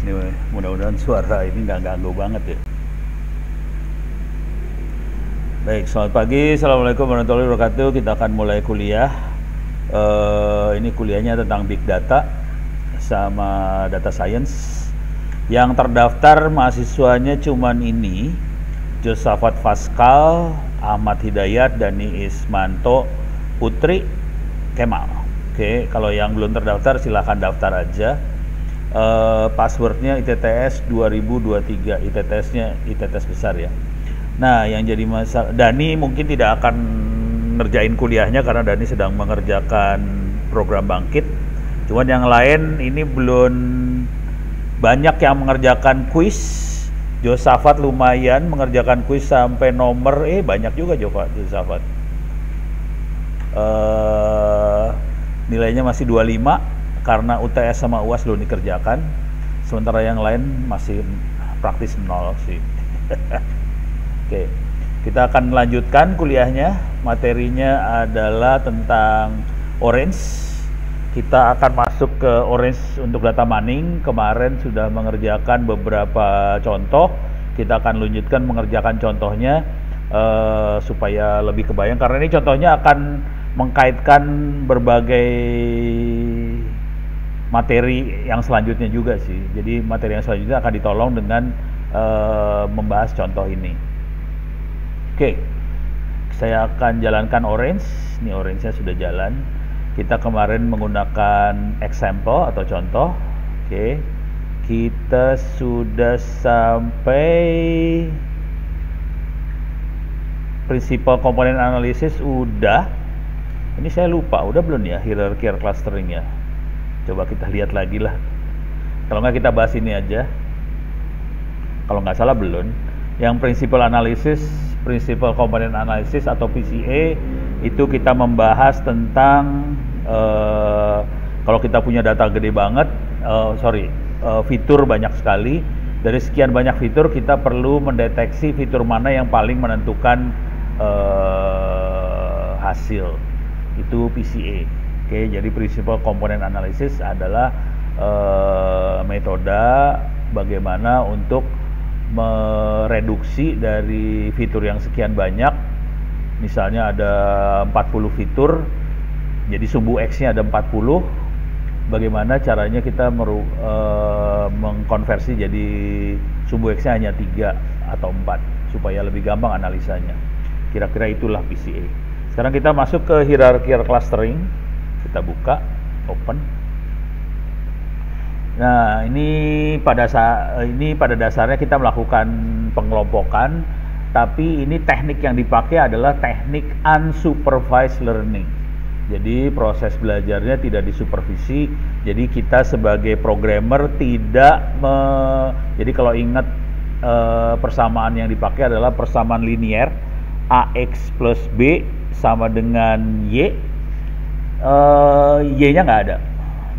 Ini mudah-mudahan suara ini nggak ganggu banget ya. Baik, selamat pagi. Assalamualaikum warahmatullahi wabarakatuh. Kita akan mulai kuliah. Ini kuliahnya tentang Big Data sama Data Science. Yang terdaftar mahasiswanya cuman ini, Josafat Faskal, Ahmad Hidayat, Dani Ismanto, Putri Kemal. Oke, kalau yang belum terdaftar silahkan daftar aja. Passwordnya ITTS 2023, ITTS-nya ITTS besar ya. Nah, yang jadi masalah, Dani mungkin tidak akan ngerjain kuliahnya karena Dani sedang mengerjakan program bangkit. Cuman yang lain ini belum banyak yang mengerjakan kuis. Josafat lumayan mengerjakan kuis sampai nomor banyak juga Josafat. Nilainya masih 25 karena UTS sama UAS belum dikerjakan. Sementara yang lain masih praktis 0 sih. Oke, kita akan melanjutkan kuliahnya. Materinya adalah tentang Orange. Kita akan masuk ke Orange untuk data mining. Kemarin sudah mengerjakan beberapa contoh. Kita akan lanjutkan mengerjakan contohnya supaya lebih kebayang. Karena ini contohnya akan mengkaitkan berbagai materi yang selanjutnya juga sih. Jadi materi yang selanjutnya akan ditolong dengan membahas contoh ini. Oke, saya akan jalankan Orange. Ini Orange-nya sudah jalan. Kita kemarin menggunakan example atau contoh. Oke, kita sudah sampai principal component analysis udah. Ini saya lupa, udah belum ya hierarchical clustering ya? Coba kita lihat lagi lah. Kalau nggak kita bahas ini aja. Kalau nggak salah belum. Yang principal analysis, principal component analysis atau PCA itu kita membahas tentang kalau kita punya data gede banget, fitur banyak sekali. Dari sekian banyak fitur kita perlu mendeteksi fitur mana yang paling menentukan hasil. Itu PCA. Oke, jadi principal component analysis adalah metode bagaimana untuk mereduksi dari fitur yang sekian banyak. Misalnya ada 40 fitur, jadi sumbu X-nya ada 40. Bagaimana caranya kita mengkonversi jadi sumbu X-nya hanya 3 atau 4 supaya lebih gampang analisanya. Kira-kira itulah PCA. Sekarang kita masuk ke hierarchical clustering. Kita buka, open. Nah, ini pada dasarnya kita melakukan pengelompokan, tapi ini teknik yang dipakai adalah teknik unsupervised learning. Jadi proses belajarnya tidak disupervisi. Jadi kita sebagai programmer jadi kalau ingat persamaan yang dipakai adalah persamaan linear AX plus B sama dengan Y. Y-nya nggak ada.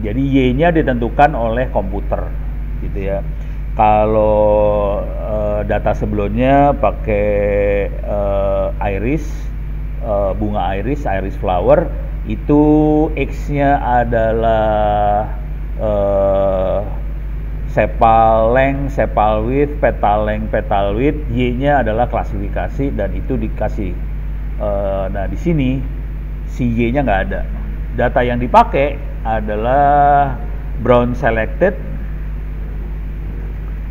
Jadi Y-nya ditentukan oleh komputer, gitu ya. Kalau data sebelumnya pakai iris, bunga iris flower, itu X-nya adalah sepal length, sepal width, petal length, petal width. Y-nya adalah klasifikasi dan itu dikasih. Nah di sini si Y-nya nggak ada. Data yang dipakai adalah brown selected.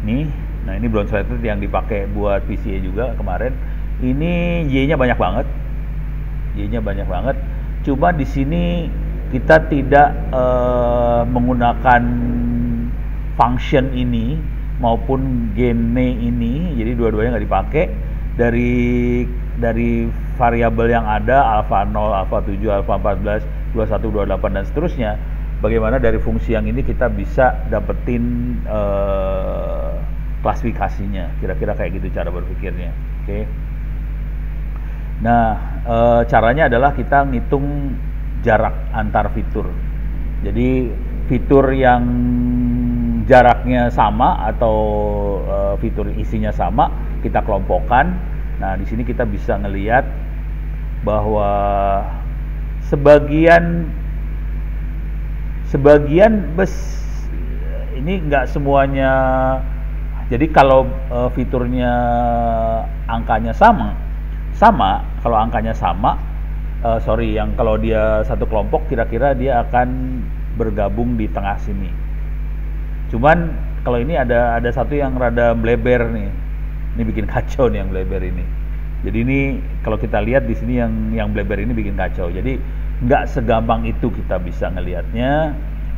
Nah ini brown selected yang dipakai buat PCA juga kemarin. Ini Y-nya banyak banget. Y-nya banyak banget. Cuma di sini kita tidak menggunakan function ini maupun gene ini. Jadi dua-duanya nggak dipakai. Dari variabel yang ada alpha 0, alpha 7, alpha 14, 21, 28 dan seterusnya. Bagaimana dari fungsi yang ini kita bisa dapetin klasifikasinya. Kira-kira kayak gitu cara berpikirnya. Oke. Nah, caranya adalah kita ngitung jarak antar fitur. Jadi fitur yang jaraknya sama atau fitur isinya sama kita kelompokkan. Nah, di sini kita bisa ngelihat bahwa ini nggak semuanya. Jadi kalau fiturnya angkanya sama, kalau angkanya sama, yang kalau dia satu kelompok kira-kira dia akan bergabung di tengah sini. Cuman kalau ini ada satu yang rada bleber nih. Ini bikin kacau nih yang bleber ini. Jadi ini kalau kita lihat di sini yang bleber ini bikin kacau. Jadi nggak segampang itu kita bisa ngelihatnya.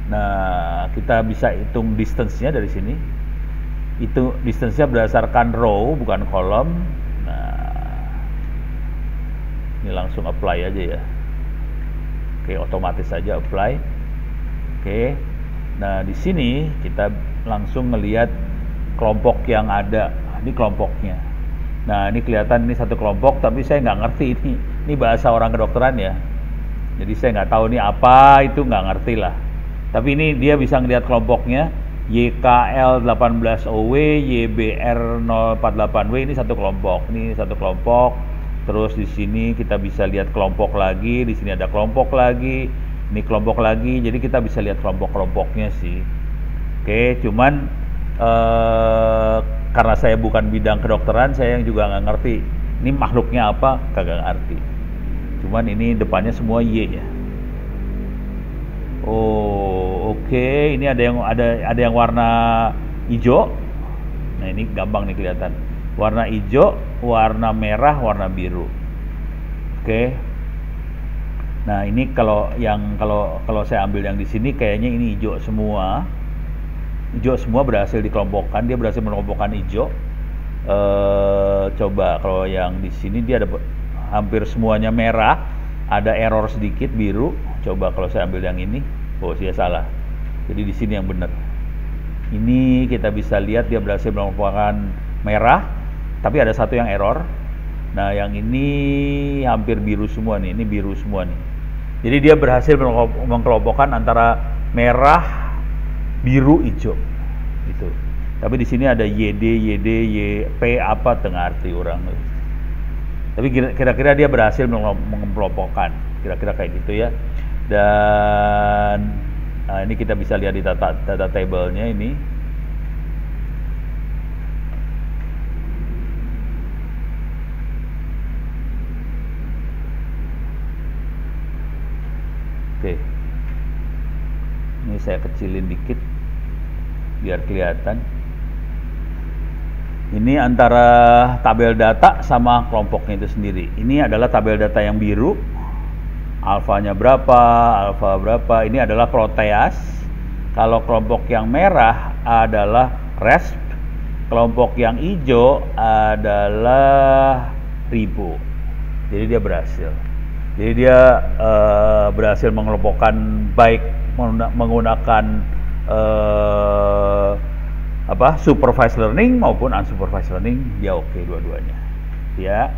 Nah, kita bisa hitung distance-nya dari sini. Itu distance-nya berdasarkan row bukan kolom. Nah, ini langsung apply aja ya. Oke, otomatis saja apply. Oke. Nah, di sini kita langsung ngelihat kelompok yang ada. Ini kelompoknya. Nah, ini kelihatan ini satu kelompok, tapi saya nggak ngerti ini. Ini bahasa orang kedokteran ya. Jadi saya nggak tahu ini apa, itu nggak ngerti lah. Tapi ini dia bisa ngelihat kelompoknya. YKL 18OW, YBR 048W ini satu kelompok. Ini satu kelompok. Terus di sini kita bisa lihat kelompok lagi. Di sini ada kelompok lagi. Ini kelompok lagi. Jadi kita bisa lihat kelompok-kelompoknya sih. Oke, cuman karena saya bukan bidang kedokteran, saya juga nggak ngerti ini makhluknya apa, kagak ngerti. Cuman ini depannya semua Y ya. Oh, oke. Ini ada yang warna hijau. Nah, ini gampang nih kelihatan. Warna hijau, warna merah, warna biru. Oke. Nah, ini kalau saya ambil yang di sini kayaknya ini hijau semua. Hijau semua berhasil dikelompokkan, dia berhasil mengelompokkan hijau. Coba kalau yang di sini dia ada hampir semuanya merah, ada error sedikit biru. Coba kalau saya ambil yang ini, oh saya salah. Jadi di sini yang benar. Ini kita bisa lihat dia berhasil mengelompokkan merah, tapi ada satu yang error. Nah, yang ini hampir biru semua nih, ini biru semua nih. Jadi dia berhasil mengelompokkan antara merah, biru, hijau itu. Tapi di sini ada YD, YP apa tengah arti orang. Tapi kira-kira dia berhasil mengelompokkan, kira-kira kayak gitu ya. Dan ini kita bisa lihat di data table-nya ini. Oke. Ini saya kecilin dikit biar kelihatan. Ini antara tabel data sama kelompoknya itu sendiri. Ini adalah tabel data yang biru. Alfanya berapa, alfa berapa. Ini adalah proteas. Kalau kelompok yang merah adalah resp. Kelompok yang hijau adalah ribo. Jadi dia berhasil. Jadi dia berhasil mengelompokkan baik menggunakan supervised learning maupun unsupervised learning, dia oke dua-duanya ya.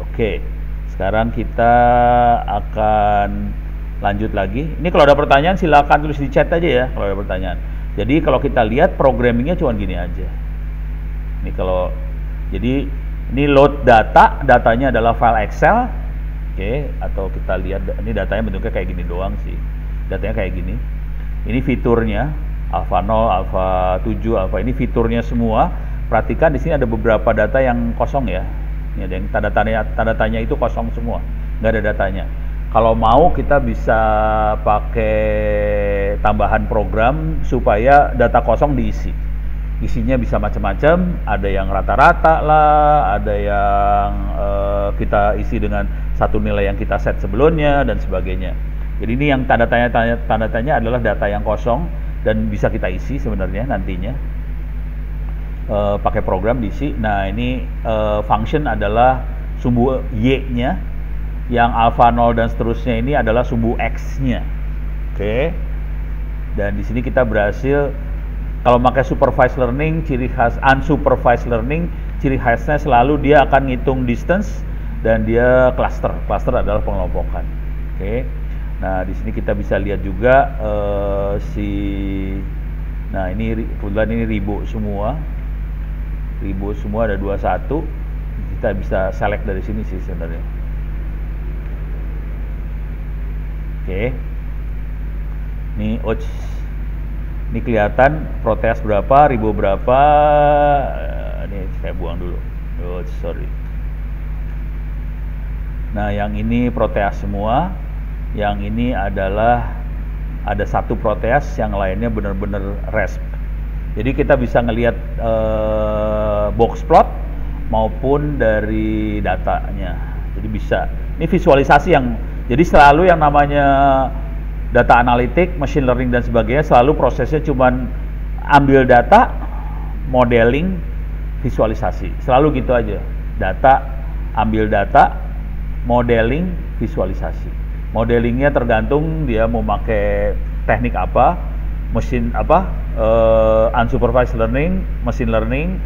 Oke, sekarang kita akan lanjut lagi. Ini kalau ada pertanyaan silakan tulis di chat aja ya kalau ada pertanyaan. Jadi kalau kita lihat programmingnya cuma gini aja. Jadi ini load datanya adalah file Excel. Oke, atau kita lihat ini datanya bentuknya kayak gini doang sih. Datanya kayak gini. Ini fiturnya alpha 0, alpha 7, alpha ini fiturnya semua. Perhatikan di sini ada beberapa data yang kosong ya. Ini ada yang tanda tanya itu kosong semua, nggak ada datanya. Kalau mau kita bisa pakai tambahan program supaya data kosong diisi. Isinya bisa macam-macam, ada yang rata-rata lah, ada yang kita isi dengan satu nilai yang kita set sebelumnya dan sebagainya. Jadi ini yang tanda tanya adalah data yang kosong dan bisa kita isi sebenarnya nantinya pakai program diisi. Nah, ini function adalah sumbu y-nya, yang alpha 0 dan seterusnya ini adalah sumbu x-nya. Oke. Dan di sini kita berhasil. Kalau pakai supervised learning, ciri khas unsupervised learning, ciri khasnya selalu dia akan ngitung distance dan dia cluster. Cluster adalah pengelompokan. Oke. Nah, di sini kita bisa lihat juga nah ini kebetulan ini ribu semua. Ribu semua ada 21. Kita bisa select dari sini sih sebenarnya. Oke. Ini Ini kelihatan proteas berapa, ribo berapa. Ini saya buang dulu. Oh, sorry. Nah, yang ini proteas semua. Yang ini adalah ada satu proteas, yang lainnya benar-benar resp. Jadi kita bisa ngelihat box plot maupun dari datanya. Jadi bisa. Ini visualisasi yang, jadi selalu yang namanya data analitik, machine learning dan sebagainya, selalu prosesnya cuman ambil data, modeling, visualisasi. Selalu gitu aja. Data, ambil data, modeling, visualisasi. Modelingnya tergantung dia mau pakai teknik apa, mesin apa, unsupervised learning, machine learning,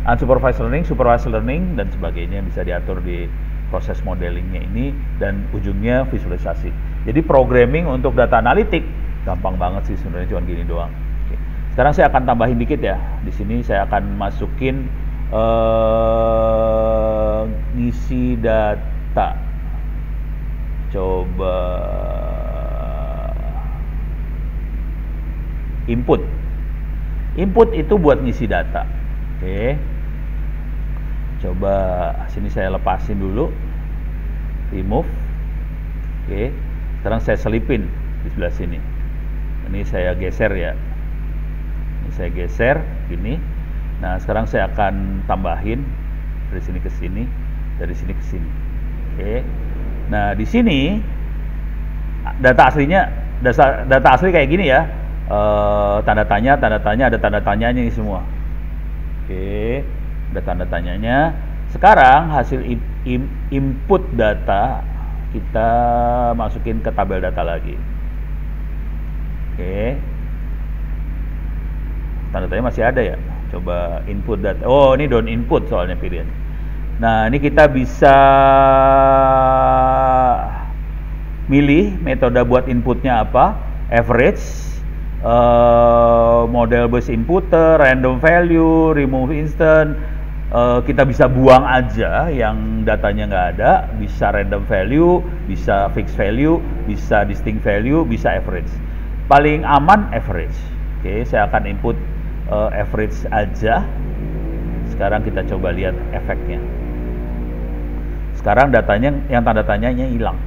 unsupervised learning, supervised learning dan sebagainya, bisa diatur di proses modelingnya ini, dan ujungnya visualisasi. Jadi programming untuk data analitik gampang banget sih sebenarnya, cuma gini doang. Oke. Sekarang saya akan tambahin dikit ya. Di sini saya akan masukin ngisi data. Coba input. Input itu buat ngisi data. Oke. Coba sini saya lepasin dulu. Remove. Oke. Sekarang saya selipin di sebelah sini. Ini saya geser ya. Ini saya geser gini. Nah, sekarang saya akan tambahin dari sini ke sini, dari sini ke sini. Oke. Nah, di sini data aslinya, data asli kayak gini ya. Tanda tanya, ada tanda tanyanya ini semua. Oke, ada tanda tanyanya. Sekarang hasil input data kita masukin ke tabel data lagi. Oke, tanda tanya masih ada ya. Coba input data. Oh, ini don't input soalnya pilihan. Nah, ini kita bisa milih metode buat inputnya apa, average, model based inputer, random value, remove instant. Kita bisa buang aja yang datanya nggak ada, bisa random value, bisa fixed value, bisa distinct value, bisa average. Paling aman average. Oke, saya akan input average aja. Sekarang kita coba lihat efeknya. Sekarang datanya, yang tanda tanyanya hilang.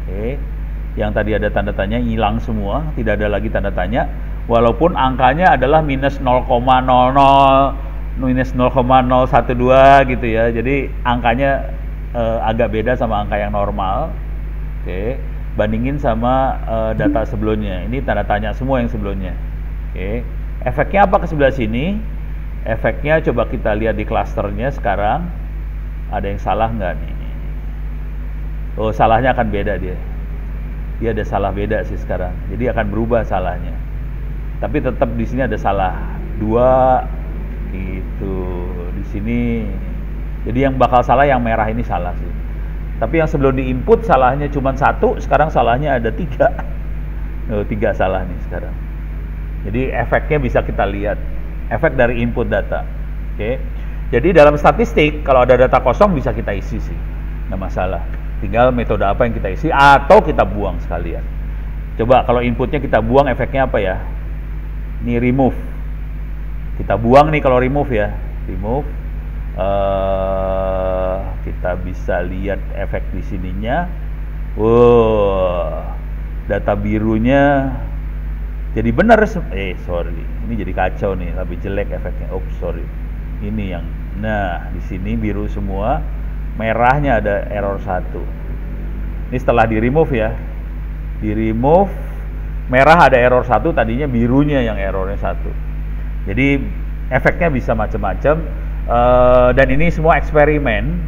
Oke, yang tadi ada tanda tanya hilang semua, tidak ada lagi tanda tanya. Walaupun angkanya adalah minus 0,00, minus 0,012 gitu ya. Jadi angkanya agak beda sama angka yang normal. Oke, bandingin sama data sebelumnya. Ini tanda tanya semua yang sebelumnya. Oke, efeknya apa ke sebelah sini? Efeknya coba kita lihat di klasternya sekarang. Ada yang salah nggak nih? Oh, salahnya akan beda dia. Dia ada salah beda sih sekarang. Jadi akan berubah salahnya. Tapi tetap di sini ada salah 2 gitu. Di sini. Jadi yang bakal salah yang merah ini salah sih. Tapi yang sebelum diinput salahnya cuma 1, sekarang salahnya ada 3. Oh, 3 salah nih sekarang. Jadi efeknya bisa kita lihat. Efek dari input data. Oke. Jadi dalam statistik kalau ada data kosong bisa kita isi sih, nggak masalah. Tinggal metode apa yang kita isi atau kita buang sekalian. Coba kalau inputnya kita buang, efeknya apa ya? Ini remove. Kita buang nih kalau remove ya, remove. Kita bisa lihat efek di sininya. Data birunya jadi benar. Sorry, ini jadi kacau nih, lebih jelek efeknya. Sorry. Ini yang, nah di sini biru semua, merahnya ada error 1. Ini setelah di remove ya, di remove merah ada error 1, tadinya birunya yang errornya 1. Jadi efeknya bisa macam-macam, dan ini semua eksperimen.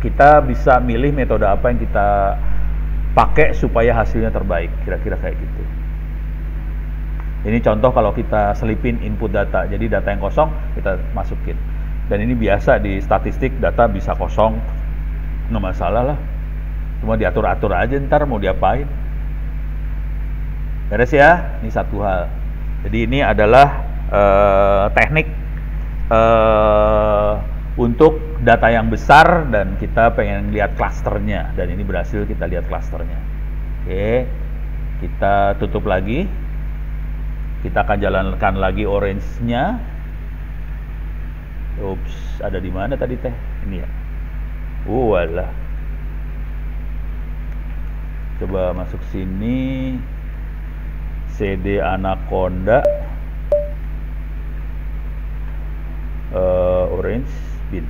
Kita bisa milih metode apa yang kita pakai supaya hasilnya terbaik, kira-kira kayak gitu. Ini contoh kalau kita selipin input data, jadi data yang kosong kita masukin. Dan ini biasa di statistik, data bisa kosong, nggak masalah lah. Cuma diatur-atur aja ntar mau diapain. Beres ya, ini satu hal. Jadi ini adalah teknik untuk data yang besar dan kita pengen lihat klasternya. Dan ini berhasil kita lihat klasternya. Oke, kita tutup lagi. Kita akan jalankan lagi orange-nya. Ups, ada di mana tadi teh? Ini ya. Walah. Coba masuk sini. CD Anaconda. Orange bin.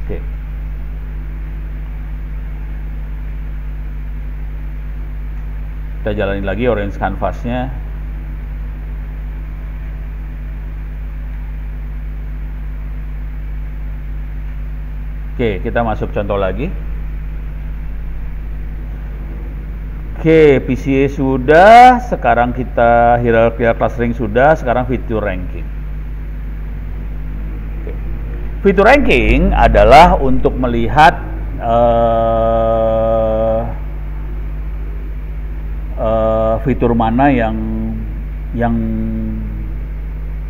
Oke. Kita jalanin lagi orange canvasnya. Oke, kita masuk contoh lagi. Oke, PCA sudah, sekarang kita hierarchical clustering sudah, sekarang feature ranking. Oke. Feature ranking adalah untuk melihat fitur mana yang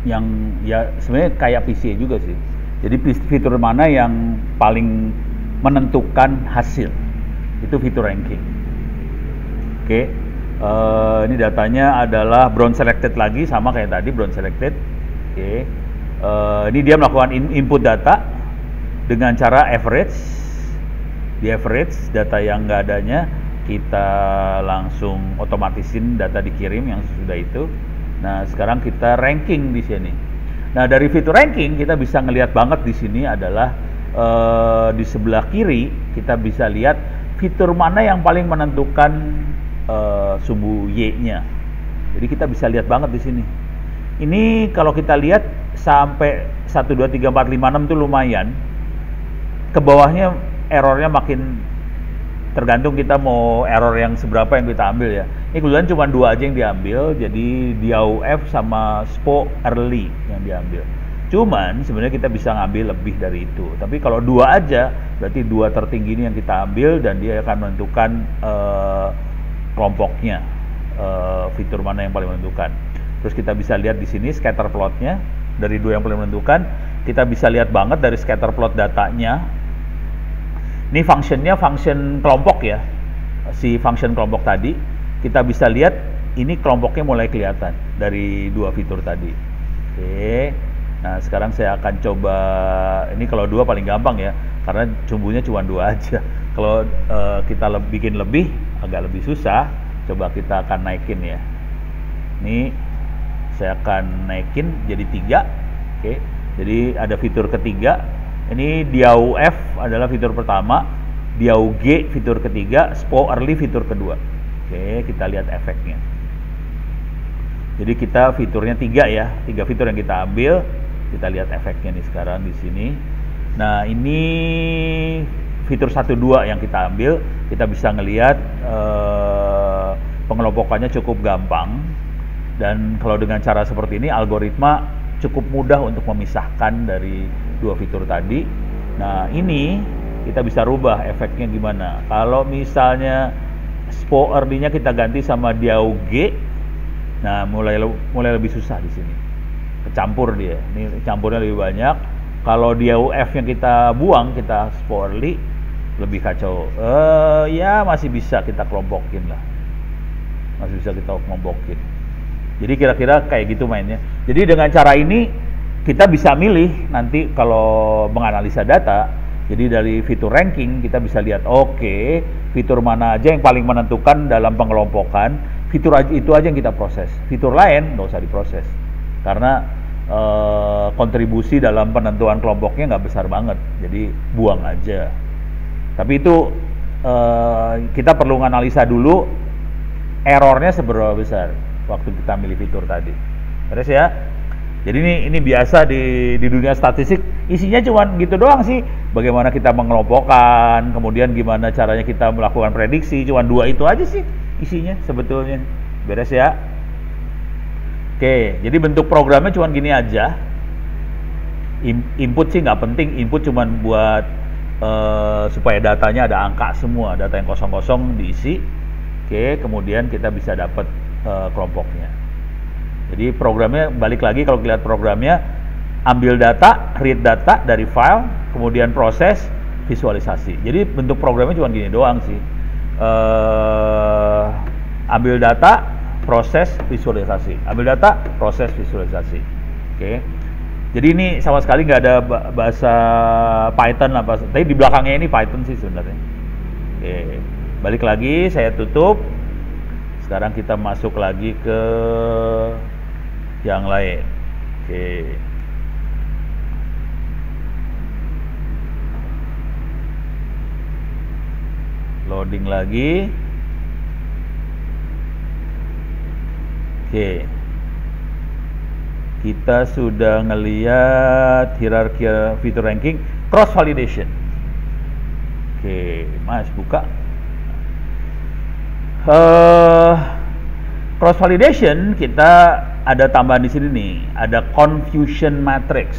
ya sebenarnya kayak PCA juga sih. Jadi fitur mana yang paling menentukan hasil, itu fitur ranking. Oke, ini datanya adalah brown selected lagi, sama kayak tadi brown selected. Oke, ini dia melakukan input data dengan cara average. Di average data yang nggak adanya kita langsung otomatisin data dikirim yang sudah itu. Nah, sekarang kita ranking di sini. Nah, dari fitur ranking kita bisa ngelihat banget di sini adalah di sebelah kiri kita bisa lihat fitur mana yang paling menentukan sumbu Y-nya. Jadi kita bisa lihat banget di sini. Ini kalau kita lihat sampai 1 2 3 4 5 6 itu lumayan. Ke bawahnya errornya makin tergantung kita mau error yang seberapa yang kita ambil ya. Ini kebetulan cuma 2 aja yang diambil, jadi DAUF sama SPO early yang diambil. Cuman sebenarnya kita bisa ngambil lebih dari itu. Tapi kalau 2 aja, berarti 2 tertinggi ini yang kita ambil dan dia akan menentukan kelompoknya, fitur mana yang paling menentukan. Terus kita bisa lihat di sini scatter plotnya dari 2 yang paling menentukan. Kita bisa lihat banget dari scatter plot datanya. Ini functionnya function kelompok ya, si function kelompok tadi. Kita bisa lihat ini kelompoknya mulai kelihatan dari 2 fitur tadi. Oke, nah sekarang saya akan coba, ini kalau 2 paling gampang ya, karena sumbunya cuma 2 aja. Kalau kita bikin lebih, agak lebih susah. Coba kita akan naikin ya. Ini saya akan naikin jadi 3. Oke, jadi ada fitur ketiga. Ini DAUF adalah fitur pertama, DAUG fitur ketiga, SPO early fitur kedua. Oke, kita lihat efeknya. Jadi kita fiturnya 3 ya, 3 fitur yang kita ambil. Kita lihat efeknya nih sekarang di sini. Nah, ini fitur 1 2 yang kita ambil, kita bisa ngelihat pengelompokannya cukup gampang. Dan kalau dengan cara seperti ini, algoritma cukup mudah untuk memisahkan dari 2 fitur tadi. Nah, ini kita bisa rubah efeknya gimana. Kalau misalnya SPO early-nya kita ganti sama DAUG, nah mulai lebih susah di sini. Kecampur dia. Ini campurnya lebih banyak. Kalau DAUF yang kita buang, kita SPO early, lebih kacau. Ya masih bisa kita kelompokin lah. Masih bisa kita kelompokin. Jadi kira-kira kayak gitu mainnya. Jadi dengan cara ini kita bisa milih nanti kalau menganalisa data. Jadi dari fitur ranking kita bisa lihat oke, fitur mana aja yang paling menentukan dalam pengelompokan, fitur itu aja yang kita proses. Fitur lain nggak usah diproses karena kontribusi dalam penentuan kelompoknya nggak besar banget. Jadi buang aja. Tapi itu kita perlu menganalisa dulu errornya seberapa besar waktu kita milih fitur tadi. Terus ya. Jadi ini biasa di dunia statistik, isinya cuma gitu doang sih. Bagaimana kita mengelompokkan, kemudian gimana caranya kita melakukan prediksi, cuma 2 itu aja sih isinya sebetulnya. Beres ya. Oke, jadi bentuk programnya cuma gini aja. Input sih nggak penting, input cuma buat supaya datanya ada angka semua, data yang kosong-kosong diisi. Oke, kemudian kita bisa dapat kelompoknya. Jadi programnya balik lagi, kalau lihat programnya ambil data, read data dari file, kemudian proses, visualisasi. Jadi bentuk programnya cuma gini doang sih. Ambil data, proses, visualisasi. Ambil data, proses, visualisasi. Oke. Jadi ini sama sekali nggak ada bahasa Python apa. Tapi di belakangnya ini Python sih sebenarnya. Oke. Balik lagi, saya tutup. Sekarang kita masuk lagi ke yang lain. Oke. Loading lagi. Oke. Kita sudah ngelihat hierarki fitur ranking, cross validation. Oke, Mas buka. Cross validation kita ada tambahan di sini nih, ada confusion matrix.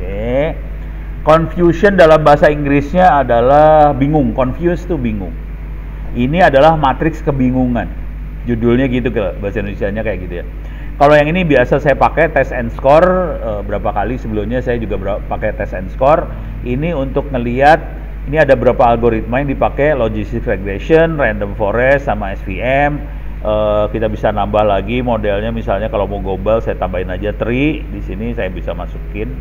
Oke. Confusion dalam bahasa Inggrisnya adalah bingung, confused tuh bingung. Ini adalah matriks kebingungan. Judulnya gitu ke bahasa Indonesianya kayak gitu ya. Kalau yang ini biasa saya pakai test and score, berapa kali sebelumnya saya juga pakai test and score. Ini untuk ngelihat ini ada berapa algoritma yang dipakai, logistic regression, random forest, sama SVM. Kita bisa nambah lagi modelnya, misalnya kalau mau global saya tambahin aja tree, di sini saya bisa masukin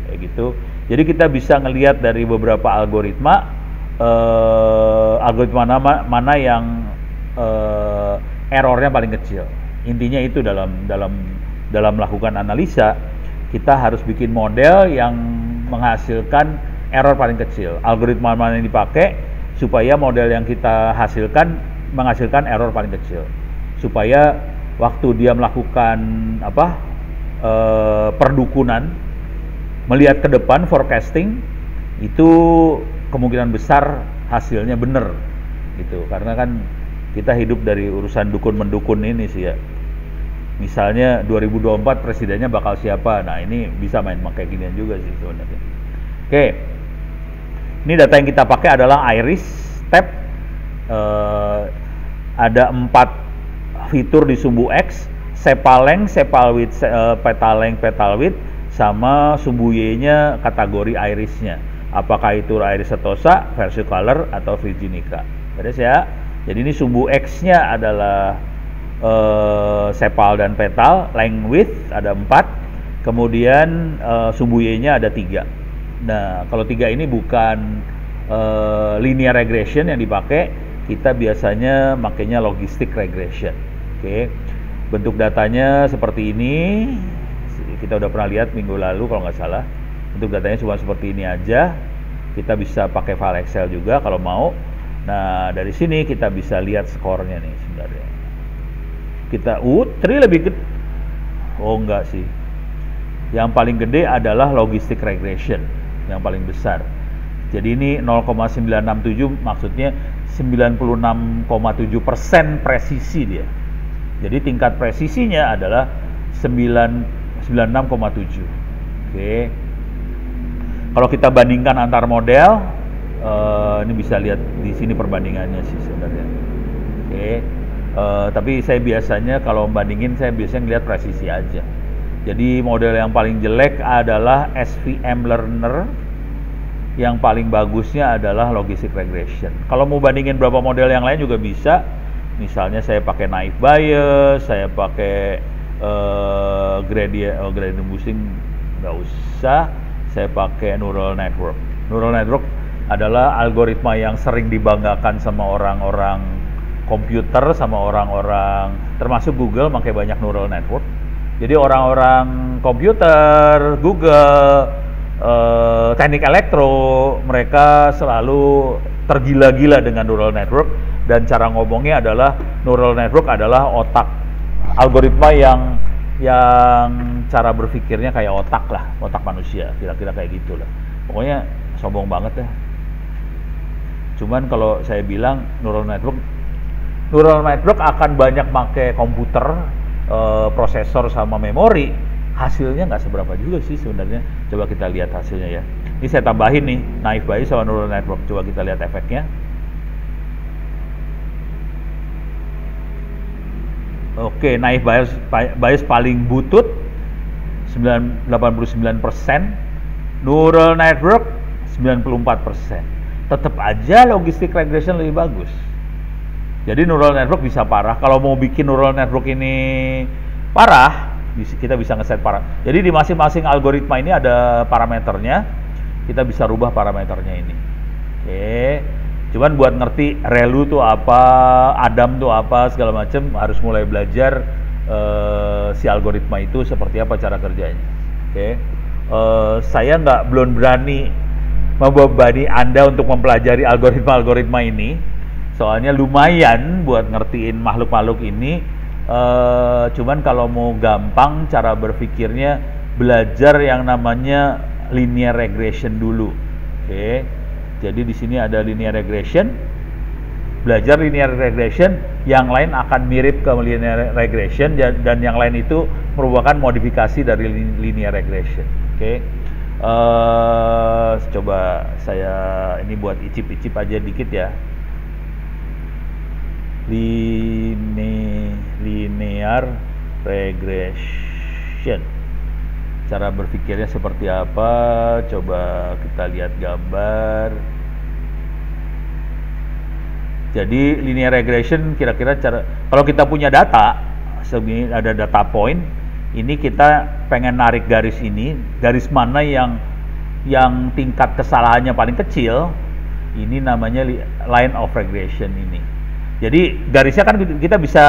kayak gitu. Jadi kita bisa ngelihat dari beberapa algoritma, mana yang errornya paling kecil. Intinya itu dalam melakukan analisa, kita harus bikin model yang menghasilkan error paling kecil. Algoritma mana yang dipakai supaya model yang kita hasilkan menghasilkan error paling kecil. Supaya waktu dia melakukan perdukunan, melihat ke depan forecasting, itu kemungkinan besar hasilnya benar gitu. Karena kan kita hidup dari urusan dukun-mendukun ini sih ya. Misalnya 2024 presidennya bakal siapa. Nah, ini bisa main pakai ginian juga sih sebenarnya. Oke. Ini data yang kita pakai adalah iris tab. Ada 4 fitur di sumbu X, sepal length, sepal width, petal length, petal width, sama sumbu Y-nya kategori irisnya. Apakah itu iris setosa, versicolor, atau virginica. Beres ya. Jadi ini sumbu X-nya adalah sepal dan petal, length width ada 4, kemudian sumbu Y-nya ada 3. Nah, kalau 3 ini bukan linear regression yang dipakai, kita biasanya makainya logistic regression. Oke. Bentuk datanya seperti ini. Kita udah pernah lihat minggu lalu kalau nggak salah. Bentuk datanya cuma seperti ini aja. Kita bisa pakai file Excel juga kalau mau. Nah, dari sini kita bisa lihat skornya nih sebenarnya. Kita tree lebih gede. Oh, enggak sih. Yang paling gede adalah logistic regression, yang paling besar. Jadi ini 0,967, maksudnya 96,7% presisi dia. Jadi tingkat presisinya adalah 96,7. Oke. Kalau kita bandingkan antar model, ini bisa lihat di sini perbandingannya sih sebenarnya. Oke. Tapi saya biasanya kalau membandingin, saya biasanya ngelihat presisi aja. Jadi model yang paling jelek adalah SVM Learner, yang paling bagusnya adalah logistic regression. Kalau mau bandingin berapa model yang lain juga bisa. Misalnya saya pakai naive Bayes, saya pakai gradient boosting nggak usah. Saya pakai neural network. Neural network adalah algoritma yang sering dibanggakan sama orang-orang komputer, sama orang-orang termasuk Google pakai banyak neural network. Jadi orang-orang komputer, Google, teknik elektro, mereka selalu tergila-gila dengan neural network, dan cara ngomongnya adalah neural network adalah otak, algoritma yang cara berpikirnya kayak otak lah, otak manusia, kira-kira kayak gitulah. Pokoknya sombong banget ya. Cuman kalau saya bilang neural network akan banyak pakai komputer, prosesor sama memori, hasilnya nggak seberapa juga sih sebenarnya. Coba kita lihat hasilnya ya. Ini saya tambahin nih, naive Bayes sama neural network. Coba kita lihat efeknya. Oke, naive Bayes paling butut 89%, neural network 94%. Tetap aja logistic regression lebih bagus. Jadi neural network bisa parah. Kalau mau bikin neural network ini parah, kita bisa ngeset parah. Jadi di masing-masing algoritma ini ada parameternya. Kita bisa rubah parameternya ini. Oke. Cuman buat ngerti ReLU tuh apa, Adam tuh apa, segala macam harus mulai belajar si algoritma itu seperti apa cara kerjanya. Oke. Saya belum berani membebani Anda untuk mempelajari algoritma-algoritma ini. Soalnya lumayan buat ngertiin makhluk-makhluk ini. Cuman kalau mau gampang cara berpikirnya, belajar yang namanya linear regression dulu. Oke. Jadi di sini ada linear regression. Belajar linear regression, yang lain akan mirip ke linear regression dan yang lain itu merupakan modifikasi dari linear regression. Oke. Coba saya ini buat icip-icip aja dikit ya. Linear regression, cara berpikirnya seperti apa? Coba kita lihat gambar. Jadi linear regression kira-kira cara, kalau kita punya data, segini ada data point, ini kita pengen narik garis ini, garis mana yang tingkat kesalahannya paling kecil, ini namanya line of regression ini. Jadi garisnya kan kita bisa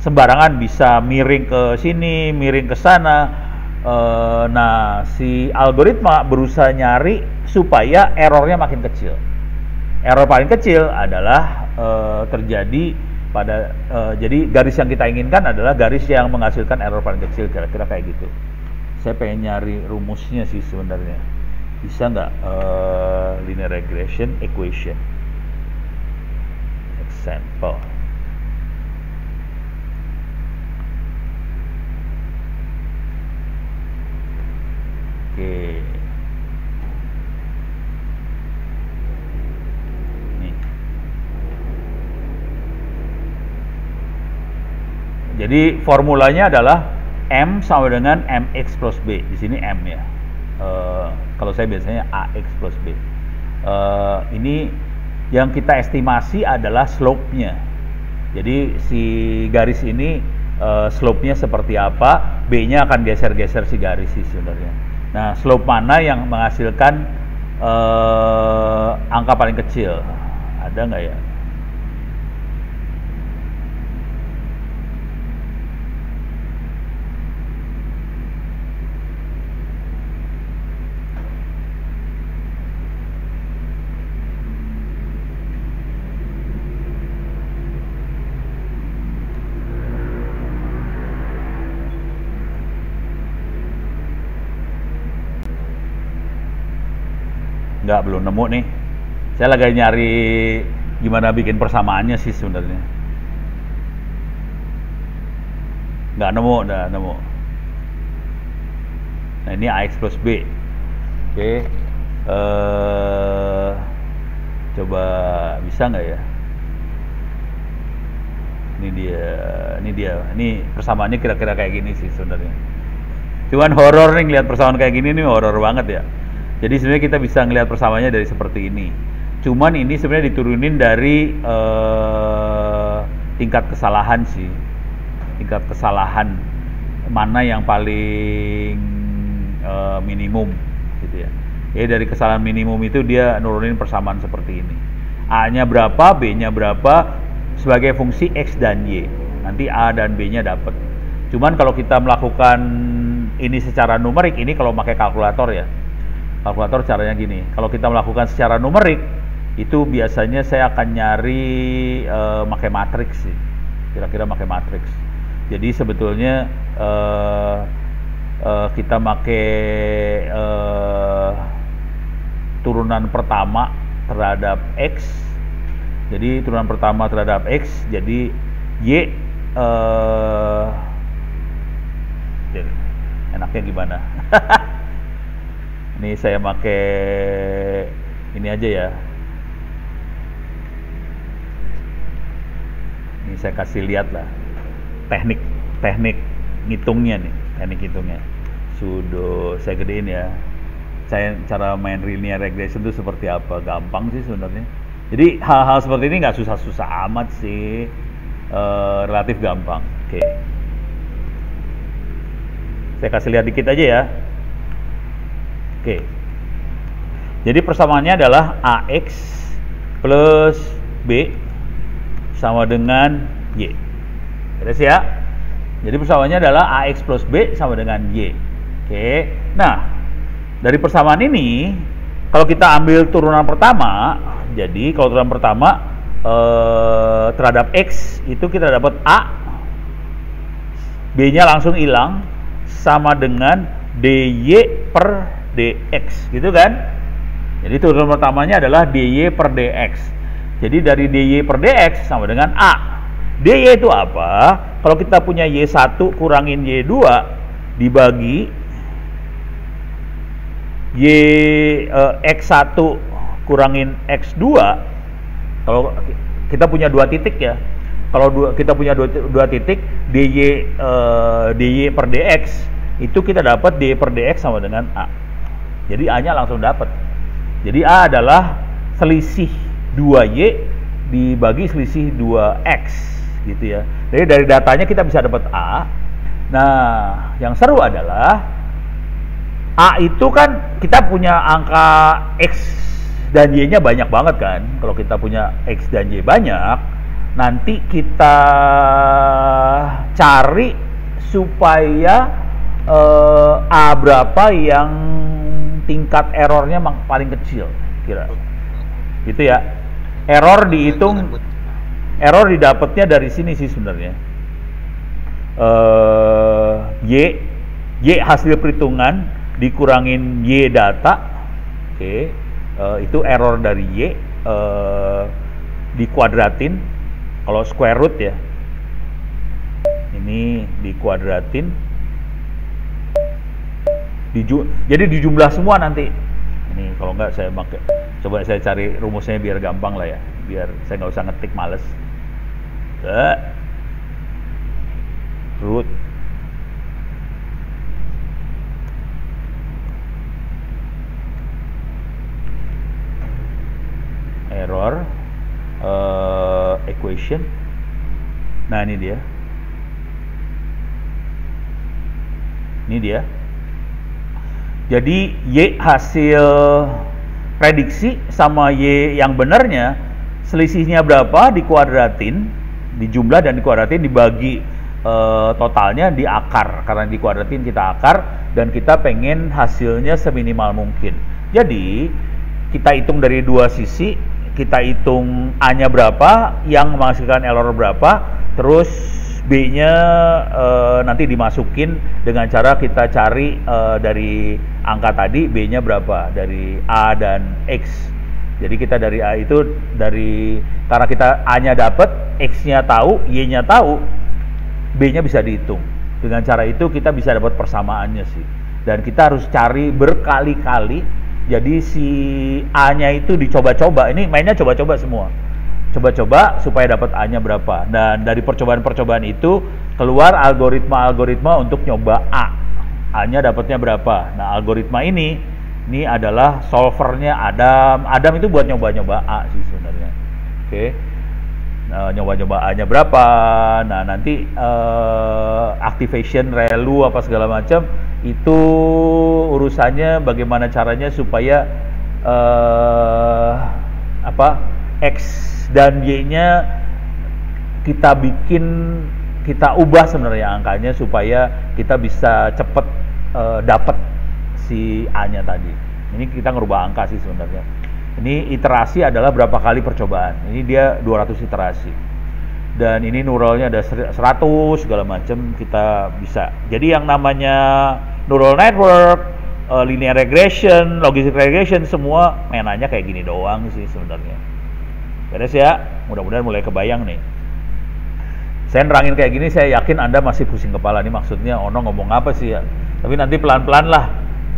sembarangan, bisa miring ke sini, miring ke sana. Nah, si algoritma berusaha nyari supaya errornya makin kecil. Error paling kecil adalah terjadi pada jadi garis yang kita inginkan adalah garis yang menghasilkan error paling kecil, kira-kira kayak gitu. Saya pengen nyari rumusnya sih sebenarnya. Bisa nggak linear regression equation? Example. Oke. Nih. Jadi formulanya adalah M sama dengan MX plus B. Di sini M ya. Kalau saya biasanya AX plus B. Ini yang kita estimasi adalah slope-nya. Jadi si garis ini slope-nya seperti apa, B-nya akan geser-geser si garis sih sebenarnya. Nah, slope mana yang menghasilkan angka paling kecil? Ada nggak ya? Nggak, belum nemu nih. Saya lagi nyari gimana bikin persamaannya sih sebenarnya. Nggak nemu. Nah, ini AX plus B. Oke. Coba bisa nggak ya? Ini dia. Ini persamaannya kira-kira kayak gini sih sebenarnya. Cuman horor nih ngeliat persamaan kayak gini nih, horor banget ya. Jadi sebenarnya kita bisa ngelihat persamaannya dari seperti ini. Cuman ini sebenarnya diturunin dari tingkat kesalahan sih. Tingkat kesalahan mana yang paling minimum gitu ya. Jadi dari kesalahan minimum itu dia nurunin persamaan seperti ini. A-nya berapa, B-nya berapa sebagai fungsi X dan Y. Nanti A dan B-nya dapat. Cuman kalau kita melakukan ini secara numerik, ini kalau pakai kalkulator ya. Kalkulator caranya gini, kalau kita melakukan secara numerik itu biasanya saya akan nyari pakai matriks sih, kira-kira pakai matriks. Jadi sebetulnya kita pakai turunan pertama terhadap X. Jadi turunan pertama terhadap X, jadi Y enaknya gimana? Ini saya pakai ini aja ya. Ini saya kasih lihat lah teknik ngitungnya nih, teknik hitungnya. Sudo saya gedein ya. Saya cara main linear regression itu seperti apa? Gampang sih sebenarnya. Jadi hal-hal seperti ini nggak susah-susah amat sih, relatif gampang. Oke. Saya kasih lihat dikit aja ya. Oke. Jadi persamaannya adalah AX plus B sama dengan Y. Beres ya? Jadi persamaannya adalah AX plus B sama dengan Y. Oke. Nah, dari persamaan ini, kalau kita ambil turunan pertama, jadi kalau turunan pertama terhadap X itu kita dapat A, B-nya langsung hilang, sama dengan DY per DX, gitu kan? Jadi turunan pertamanya adalah DY per DX. Jadi dari DY per DX sama dengan A. DY itu apa? Kalau kita punya Y1 kurangin Y2 dibagi X1 kurangin X2, kalau kita punya dua titik ya, kalau kita punya dua titik DY per DX itu kita dapat DY per DX sama dengan A. Jadi A nya langsung dapat. Jadi A adalah selisih 2Y dibagi selisih 2X gitu ya. Jadi dari datanya kita bisa dapat A. Nah, yang seru adalah A itu kan kita punya angka X dan Y-nya banyak banget kan. Kalau kita punya X dan Y banyak, nanti kita cari supaya A berapa yang tingkat errornya paling kecil, kira gitu ya. Error dihitung, error didapatnya dari sini sih sebenarnya. Y hasil perhitungan dikurangin Y data, oke, itu error dari Y, dikuadratin, kalau square root ya, ini dikuadratin, jadi dijumlah semua nanti. Ini kalau enggak saya pakai, coba saya cari rumusnya biar gampang lah ya, biar saya nggak usah ngetik, males. Root error equation. Nah, ini dia. Jadi Y hasil prediksi sama Y yang benarnya selisihnya berapa dikuadratin, dijumlah dan dikuadratin dibagi totalnya di akar. Karena dikuadratin kita akar dan kita pengen hasilnya seminimal mungkin. Jadi kita hitung dari dua sisi, kita hitung A-nya berapa, yang menghasilkan error berapa, terus B-nya nanti dimasukin dengan cara kita cari dari angka tadi B-nya berapa, dari A dan X. Jadi kita dari A itu, karena kita A-nya dapat, X-nya tahu, Y-nya tahu, B-nya bisa dihitung. Dengan cara itu kita bisa dapat persamaannya sih. Dan kita harus cari berkali-kali. Jadi si A-nya itu dicoba-coba. Ini mainnya coba-coba semua. Coba-coba supaya dapat A-nya berapa. Dan dari percobaan-percobaan itu keluar algoritma-algoritma untuk nyoba A. A-nya dapatnya berapa. Nah, algoritma ini adalah solvernya Adam. Adam itu buat nyoba-nyoba A sih sebenarnya. Oke. Nah, nyoba-nyoba A-nya berapa. Nah, nanti activation relu apa segala macam itu urusannya bagaimana caranya supaya X dan Y-nya kita ubah sebenarnya angkanya supaya kita bisa cepet dapat si A-nya tadi. Ini kita ngerubah angka sih sebenarnya. Ini iterasi adalah berapa kali percobaan. Ini dia 200 iterasi. Dan ini neuralnya ada 100 segala macam, kita bisa. Jadi yang namanya neural network, linear regression, logistic regression, semua mainannya kayak gini doang sih sebenarnya. Beres ya? Mudah-mudahan mulai kebayang nih. Saya nerangin kayak gini, saya yakin Anda masih pusing kepala nih, maksudnya Ono ngomong apa sih ya. Tapi nanti pelan-pelan lah.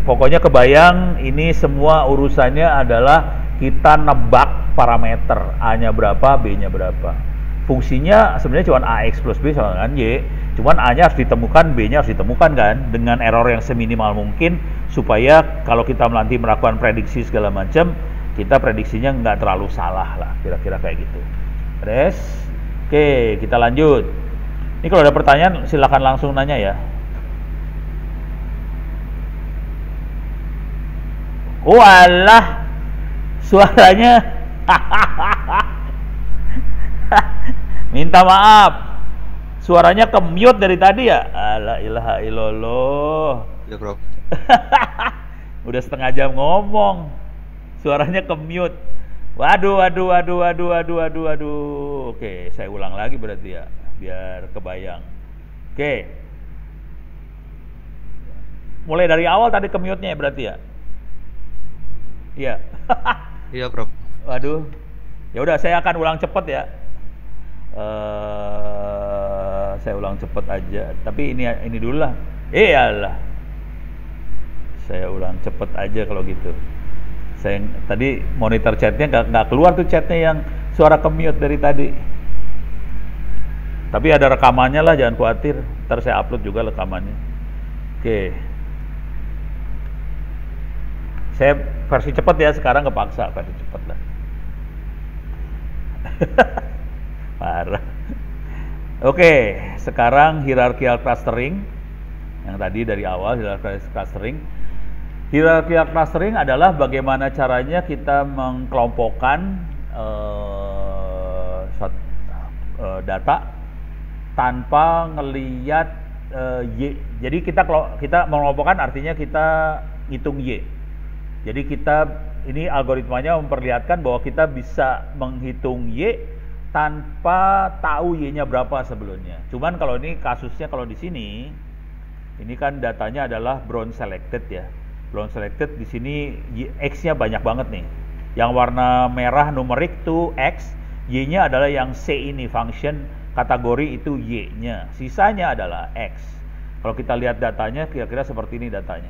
Pokoknya kebayang, ini semua urusannya adalah kita nebak parameter, A-nya berapa, B-nya berapa. Fungsinya sebenarnya cuma AX plus B sama dengan Y, cuman A-nya harus ditemukan, B-nya harus ditemukan kan, dengan error yang seminimal mungkin, supaya kalau kita nanti melakukan prediksi segala macam, kita prediksinya nggak terlalu salah lah, kira-kira kayak gitu. Beres? Oke, kita lanjut. Ini kalau ada pertanyaan silakan langsung nanya ya. Walah, suaranya minta maaf, suaranya ke-mute dari tadi ya. La ilaha illallah. Ya bro. Udah setengah jam ngomong, suaranya ke-mute. Waduh. Oke, saya ulang lagi berarti ya, biar kebayang. Oke, mulai dari awal tadi ke-mute-nya ya berarti ya. Iya. Iya bro. Waduh. Ya udah, saya akan ulang cepet ya. Saya ulang cepet aja. Tapi ini dulu lah. Iyalah. Saya ulang cepet aja kalau gitu. Saya tadi monitor chatnya nggak keluar tuh chatnya yang suara ke-mute dari tadi. Tapi ada rekamannya lah, jangan khawatir. Ntar saya upload juga rekamannya. Oke. Saya versi cepat ya, sekarang kepaksa versi cepat lah. Parah. Oke, sekarang hierarchical clustering. Yang tadi dari awal hierarchical clustering. Hierarchical clustering adalah bagaimana caranya kita mengkelompokkan data tanpa ngelihat Y. Jadi kita mengelompokkan artinya kita ngitung Y. Jadi ini algoritmanya memperlihatkan bahwa kita bisa menghitung Y tanpa tahu Y-nya berapa sebelumnya. Cuman kalau ini kasusnya, kalau di sini, ini kan datanya adalah brown selected ya. Brown selected di sini X-nya banyak banget nih. Yang warna merah numerik tuh X, Y-nya adalah yang C ini, function kategori itu Y-nya. Sisanya adalah X. Kalau kita lihat datanya, kira-kira seperti ini datanya.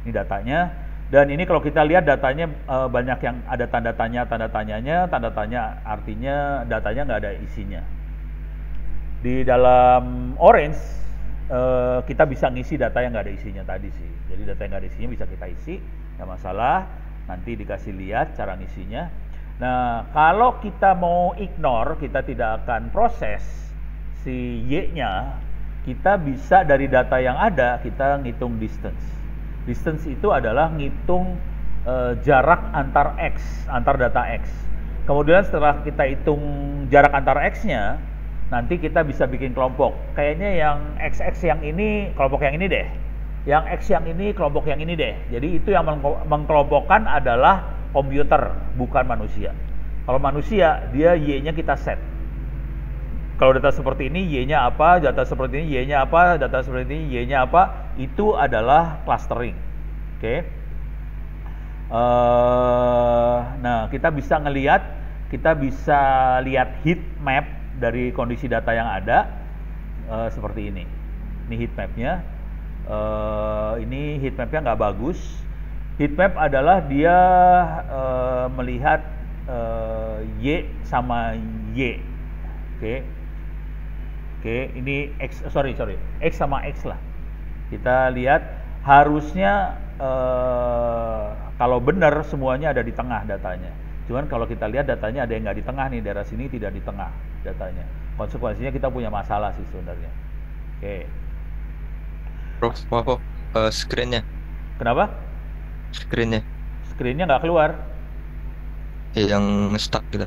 Ini datanya, dan ini kalau kita lihat datanya banyak yang ada tanda tanyanya, tanda tanya artinya datanya nggak ada isinya. Di dalam orange kita bisa ngisi data yang nggak ada isinya tadi sih. Jadi data yang nggak ada isinya bisa kita isi, nggak masalah. Nanti dikasih lihat cara ngisinya. Nah, kalau kita mau ignore, kita tidak akan proses si Y-nya, kita bisa dari data yang ada kita ngitung distance. Distance itu adalah ngitung jarak antar X, antar data X. Kemudian setelah kita hitung jarak antar X-nya, nanti kita bisa bikin kelompok. Kayaknya yang XX yang ini kelompok yang ini deh. Yang X yang ini kelompok yang ini deh. Jadi itu yang mengkelompokkan adalah komputer, bukan manusia. Kalau manusia, dia Y-nya kita set. Kalau data seperti ini Y-nya apa, data seperti ini Y-nya apa, data seperti ini Y-nya apa, itu adalah clustering. Oke. Nah, kita bisa lihat heat map dari kondisi data yang ada seperti ini. Ini heat mapnya. Ini heat mapnya nggak bagus. Heat map adalah dia melihat Y sama Y. Oke, ini X sama X lah. Kita lihat harusnya kalau benar semuanya ada di tengah datanya. Cuman kalau kita lihat datanya ada yang nggak di tengah nih, daerah sini tidak di tengah datanya. Konsekuensinya kita punya masalah sih sebenarnya. Oke. Prof, maaf, screen-nya. Kenapa? Screen-nya. Screen-nya nggak keluar. Yang stuck gitu.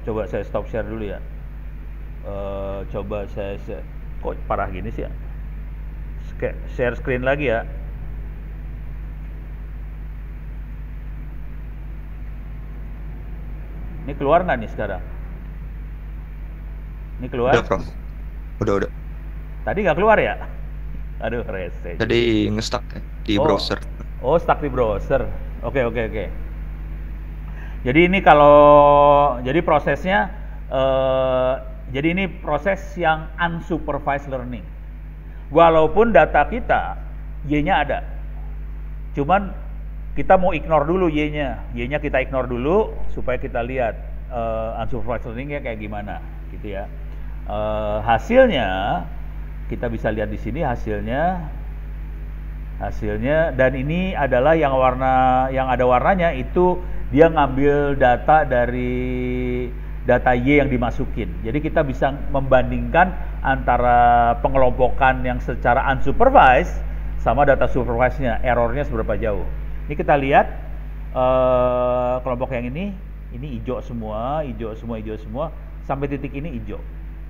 Coba saya stop share dulu ya. Coba saya kok parah gini sih ya. Share screen lagi ya. Ini keluar nggak nih sekarang? Ini keluar? Udah, Prof. Udah. Tadi nggak keluar ya? Aduh, rese. Tadi nge-stuck di browser. Oh, stuck di browser. Oke. Jadi ini jadi prosesnya, jadi ini proses yang unsupervised learning. Walaupun data kita Y-nya ada, cuman kita mau ignore dulu Y-nya kita ignore dulu supaya kita lihat unsupervised learning-nya kayak gimana, gitu ya. Hasilnya kita bisa lihat di sini hasilnya. hasilnya. Dan ini adalah yang ada warnanya itu dia ngambil data dari data Y yang dimasukin. Jadi kita bisa membandingkan antara pengelompokan yang secara unsupervised sama data supervised-nya, errornya seberapa jauh. Ini kita lihat kelompok yang ini hijau semua, sampai titik ini hijau.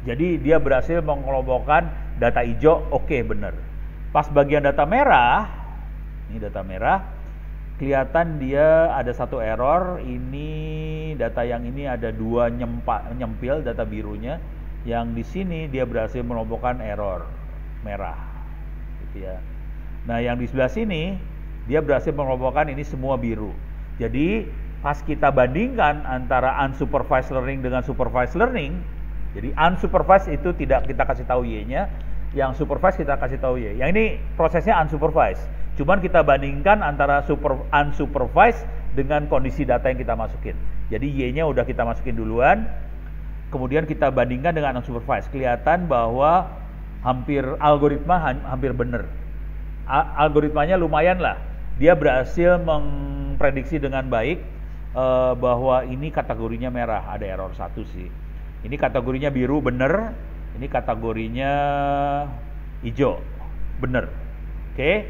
Jadi dia berhasil mengelompokkan data hijau, oke, bener. Pas bagian data merah, ini data merah, kelihatan dia ada satu error. Ini data yang ini ada dua nyempil data birunya. Yang di sini dia berhasil mengelompokkan error merah, gitu ya. Nah, yang di sebelah sini dia berhasil mengelompokkan ini semua biru. Jadi pas kita bandingkan antara unsupervised learning dengan supervised learning, jadi unsupervised itu tidak kita kasih tahu Y-nya, yang supervised kita kasih tahu Y. Yang ini prosesnya unsupervised. Cuman kita bandingkan antara unsupervised dengan kondisi data yang kita masukin. Jadi Y-nya udah kita masukin duluan, kemudian kita bandingkan dengan unsupervised. Kelihatan bahwa algoritma hampir benar. Algoritmanya lumayan lah. Dia berhasil memprediksi dengan baik bahwa ini kategorinya merah, ada error satu sih. Ini kategorinya biru, bener. Ini kategorinya hijau, bener. Oke.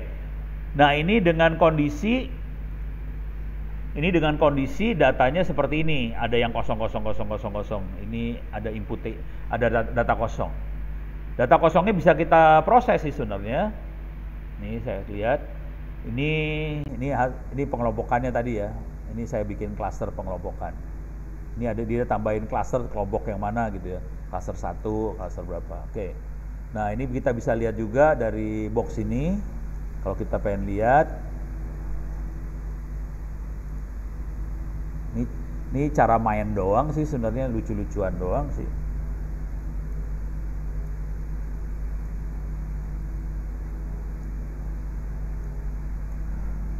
Nah, ini dengan kondisi datanya seperti ini. Ada yang 0, 0, 0, 0, 0. Ini ada input, ada data kosong. Data kosongnya bisa kita proses sih sebenarnya. Nih saya lihat. Ini pengelompokannya tadi ya. Ini saya bikin klaster pengelompokan. Ini ada dia tambahin klaster kelompok yang mana gitu ya. Klaster 1, klaster berapa. Oke. Nah, ini kita bisa lihat juga dari box ini. Kalau kita pengen lihat, ini cara main doang sih sebenarnya, lucu-lucuan doang sih.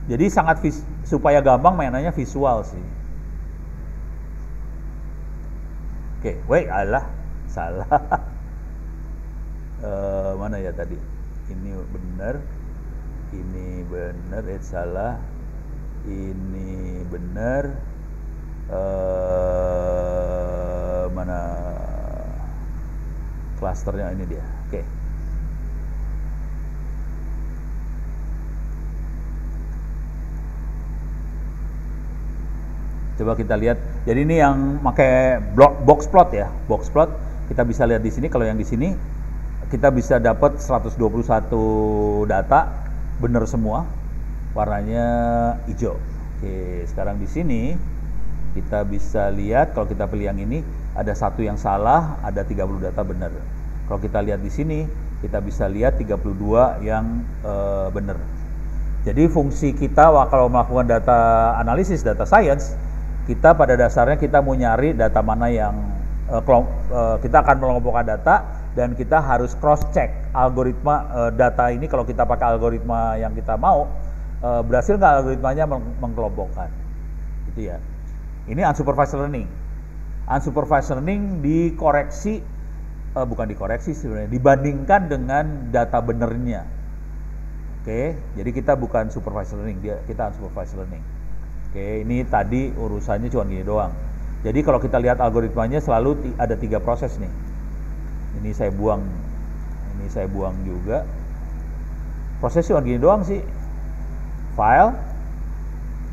Jadi supaya gampang mainannya visual sih. Oke, salah. Mana ya tadi? Ini benar, salah. Ini benar. Mana klasternya, ini dia. Oke. Coba kita lihat. Jadi ini yang pakai box plot ya. Box plot kita bisa lihat di sini. Kalau yang di sini kita bisa dapat 121 data benar semua. Warnanya hijau. Oke, sekarang di sini kita bisa lihat kalau kita pilih yang ini ada satu yang salah, ada 30 data benar. Kalau kita lihat di sini kita bisa lihat 32 yang benar. Jadi fungsi kita kalau melakukan data analisis, data science, kita pada dasarnya kita mau nyari data mana yang kita akan mengelompokkan data dan kita harus cross check algoritma data ini. Kalau kita pakai algoritma yang kita mau, berhasil nggak algoritmanya mengelompokkan, gitu ya. Ini unsupervised learning. Unsupervised learning bukan dikoreksi sebenarnya, dibandingkan dengan data benernya. Oke, jadi kita bukan supervised learning, kita unsupervised learning. Oke, ini tadi urusannya cuma gini doang. Jadi kalau kita lihat algoritmanya selalu ada 3 proses nih. Ini saya buang juga. Prosesnya cuma gini doang sih. File,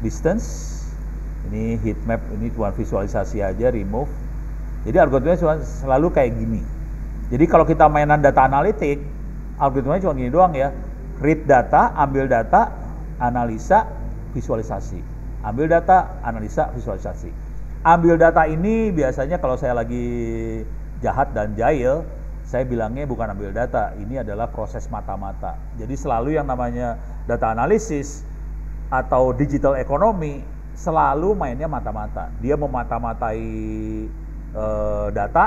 distance, ini heat map, ini cuma visualisasi aja, remove. Jadi algoritmanya selalu kayak gini. Jadi kalau kita mainan data analitik, algoritmanya cuma gini doang ya. Read data, ambil data, analisa, visualisasi. Ambil data, analisa, visualisasi. Ambil data ini biasanya kalau saya lagi jahat dan jahil, saya bilangnya bukan ambil data, ini adalah proses mata-mata. Jadi selalu yang namanya data analisis atau digital economy selalu mainnya mata-mata. Dia memata-matai data,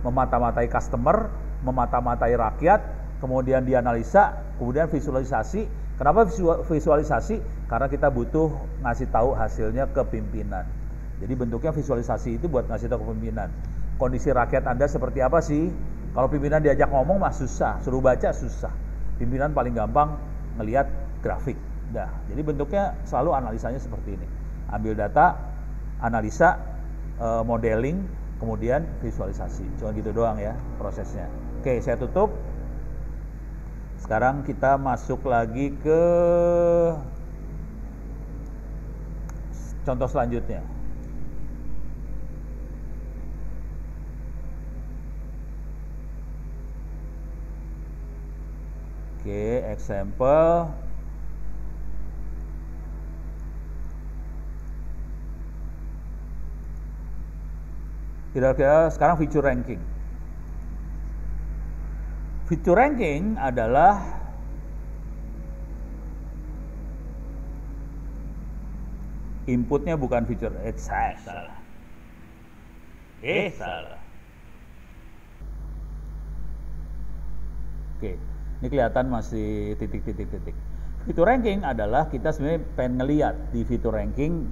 memata-matai customer, memata-matai rakyat, kemudian dianalisa, kemudian visualisasi. Kenapa visualisasi? Karena kita butuh ngasih tahu hasilnya ke pimpinan. Jadi bentuknya visualisasi itu buat ngasih tahu ke pimpinan. Kondisi rakyat Anda seperti apa sih? Kalau pimpinan diajak ngomong mah susah, suruh baca susah. Pimpinan paling gampang ngelihat grafik. Nah, jadi bentuknya selalu analisanya seperti ini. Ambil data, analisa, modeling, kemudian visualisasi. Cuma gitu doang ya prosesnya. Oke, saya tutup. Sekarang kita masuk lagi ke contoh selanjutnya. Oke, example. Kira-kira sekarang feature ranking. Feature ranking adalah inputnya bukan feature salah. Salah. Oke, ini kelihatan masih titik. Feature ranking adalah kita sebenarnya pengen ngeliat di feature ranking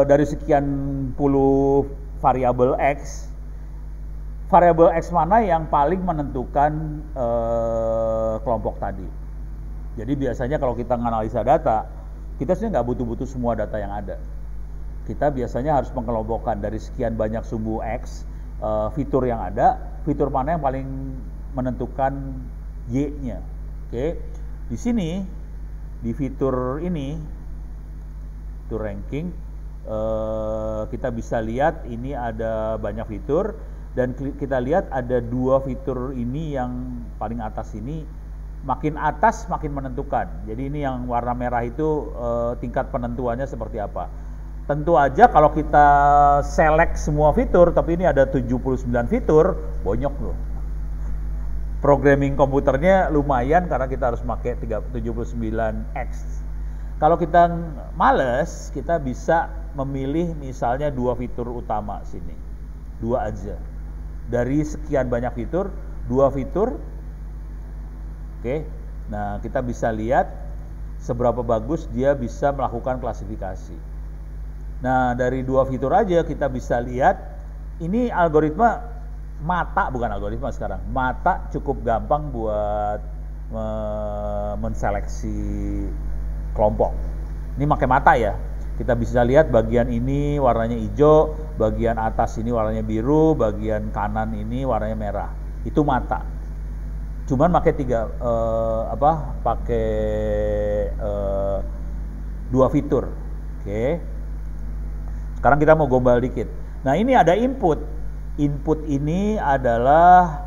dari sekian puluh variabel X mana yang paling menentukan kelompok tadi. Jadi biasanya kalau kita menganalisa data, kita sebenarnya nggak butuh semua data yang ada. Kita biasanya harus mengelompokkan dari sekian banyak sumbu X fitur yang ada, fitur mana yang paling menentukan Y-nya. Oke, di sini di fitur ini, fitur ranking, kita bisa lihat ini ada banyak fitur dan kita lihat ada 2 fitur ini yang paling atas ini, makin atas makin menentukan. Jadi ini yang warna merah itu tingkat penentuannya seperti apa. Tentu aja kalau kita select semua fitur, tapi ini ada 79 fitur, bonyok loh. Programming komputernya lumayan karena kita harus pakai 79X. Kalau kita males, kita bisa memilih misalnya 2 fitur utama sini. 2 aja. Dari sekian banyak fitur, 2 fitur. Oke. Nah, kita bisa lihat seberapa bagus dia bisa melakukan klasifikasi. Nah, dari 2 fitur aja kita bisa lihat ini algoritma mata, bukan algoritma sekarang. Mata cukup gampang buat menseleksi kelompok. Ini pakai mata ya. Kita bisa lihat bagian ini warnanya hijau, bagian atas ini warnanya biru, bagian kanan ini warnanya merah. Itu mata. Cuman pakai pakai 2 fitur. Oke. Sekarang kita mau gombal dikit. Nah, ini ada input. Input ini adalah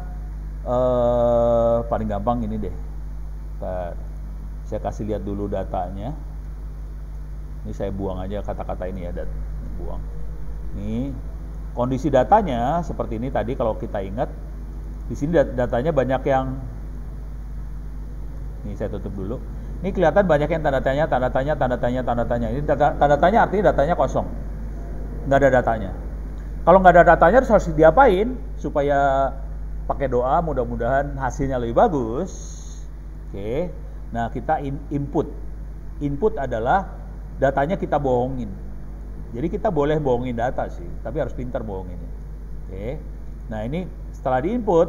paling gampang ini deh. Saya kasih lihat dulu datanya. Ini saya buang aja kata-kata ini ya, buang. Ini kondisi datanya seperti ini tadi kalau kita ingat. Di sini datanya banyak yang, ini saya tutup dulu. Ini kelihatan banyak yang tanda tanya. Ini tanda tanya artinya datanya kosong, nggak ada datanya. Kalau nggak ada datanya harus diapain supaya pakai doa mudah-mudahan hasilnya lebih bagus. Oke. Nah, kita input. Input adalah datanya kita bohongin. Jadi kita boleh bohongin data sih, tapi harus pintar bohonginnya. Oke. Nah, ini setelah diinput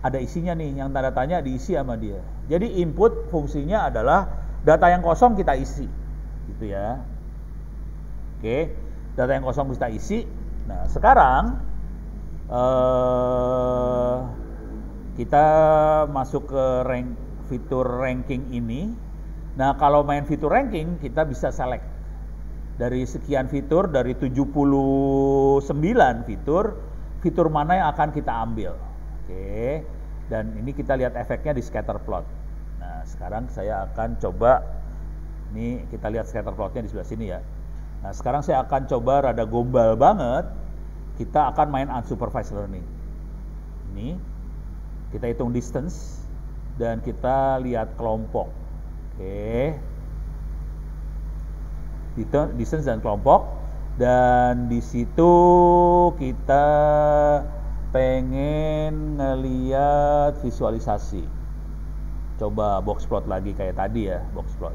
ada isinya nih, yang tanda tanya diisi sama dia. Jadi input fungsinya adalah data yang kosong kita isi. Gitu ya. Oke. Data yang kosong kita isi. Nah, sekarang kita masuk ke fitur ranking ini. Nah, kalau main fitur ranking, kita bisa select dari sekian fitur, dari 79 fitur mana yang akan kita ambil. Oke. Dan ini kita lihat efeknya di scatter plot. Nah, sekarang saya akan coba, ini kita lihat scatter plotnya di sebelah sini ya. Nah, sekarang saya akan coba rada gombal banget. Kita akan main unsupervised learning. Ini kita hitung distance dan kita lihat kelompok. Oke. Distance dan kelompok, dan di situ kita pengen ngeliat visualisasi. Coba box plot lagi kayak tadi ya, box plot.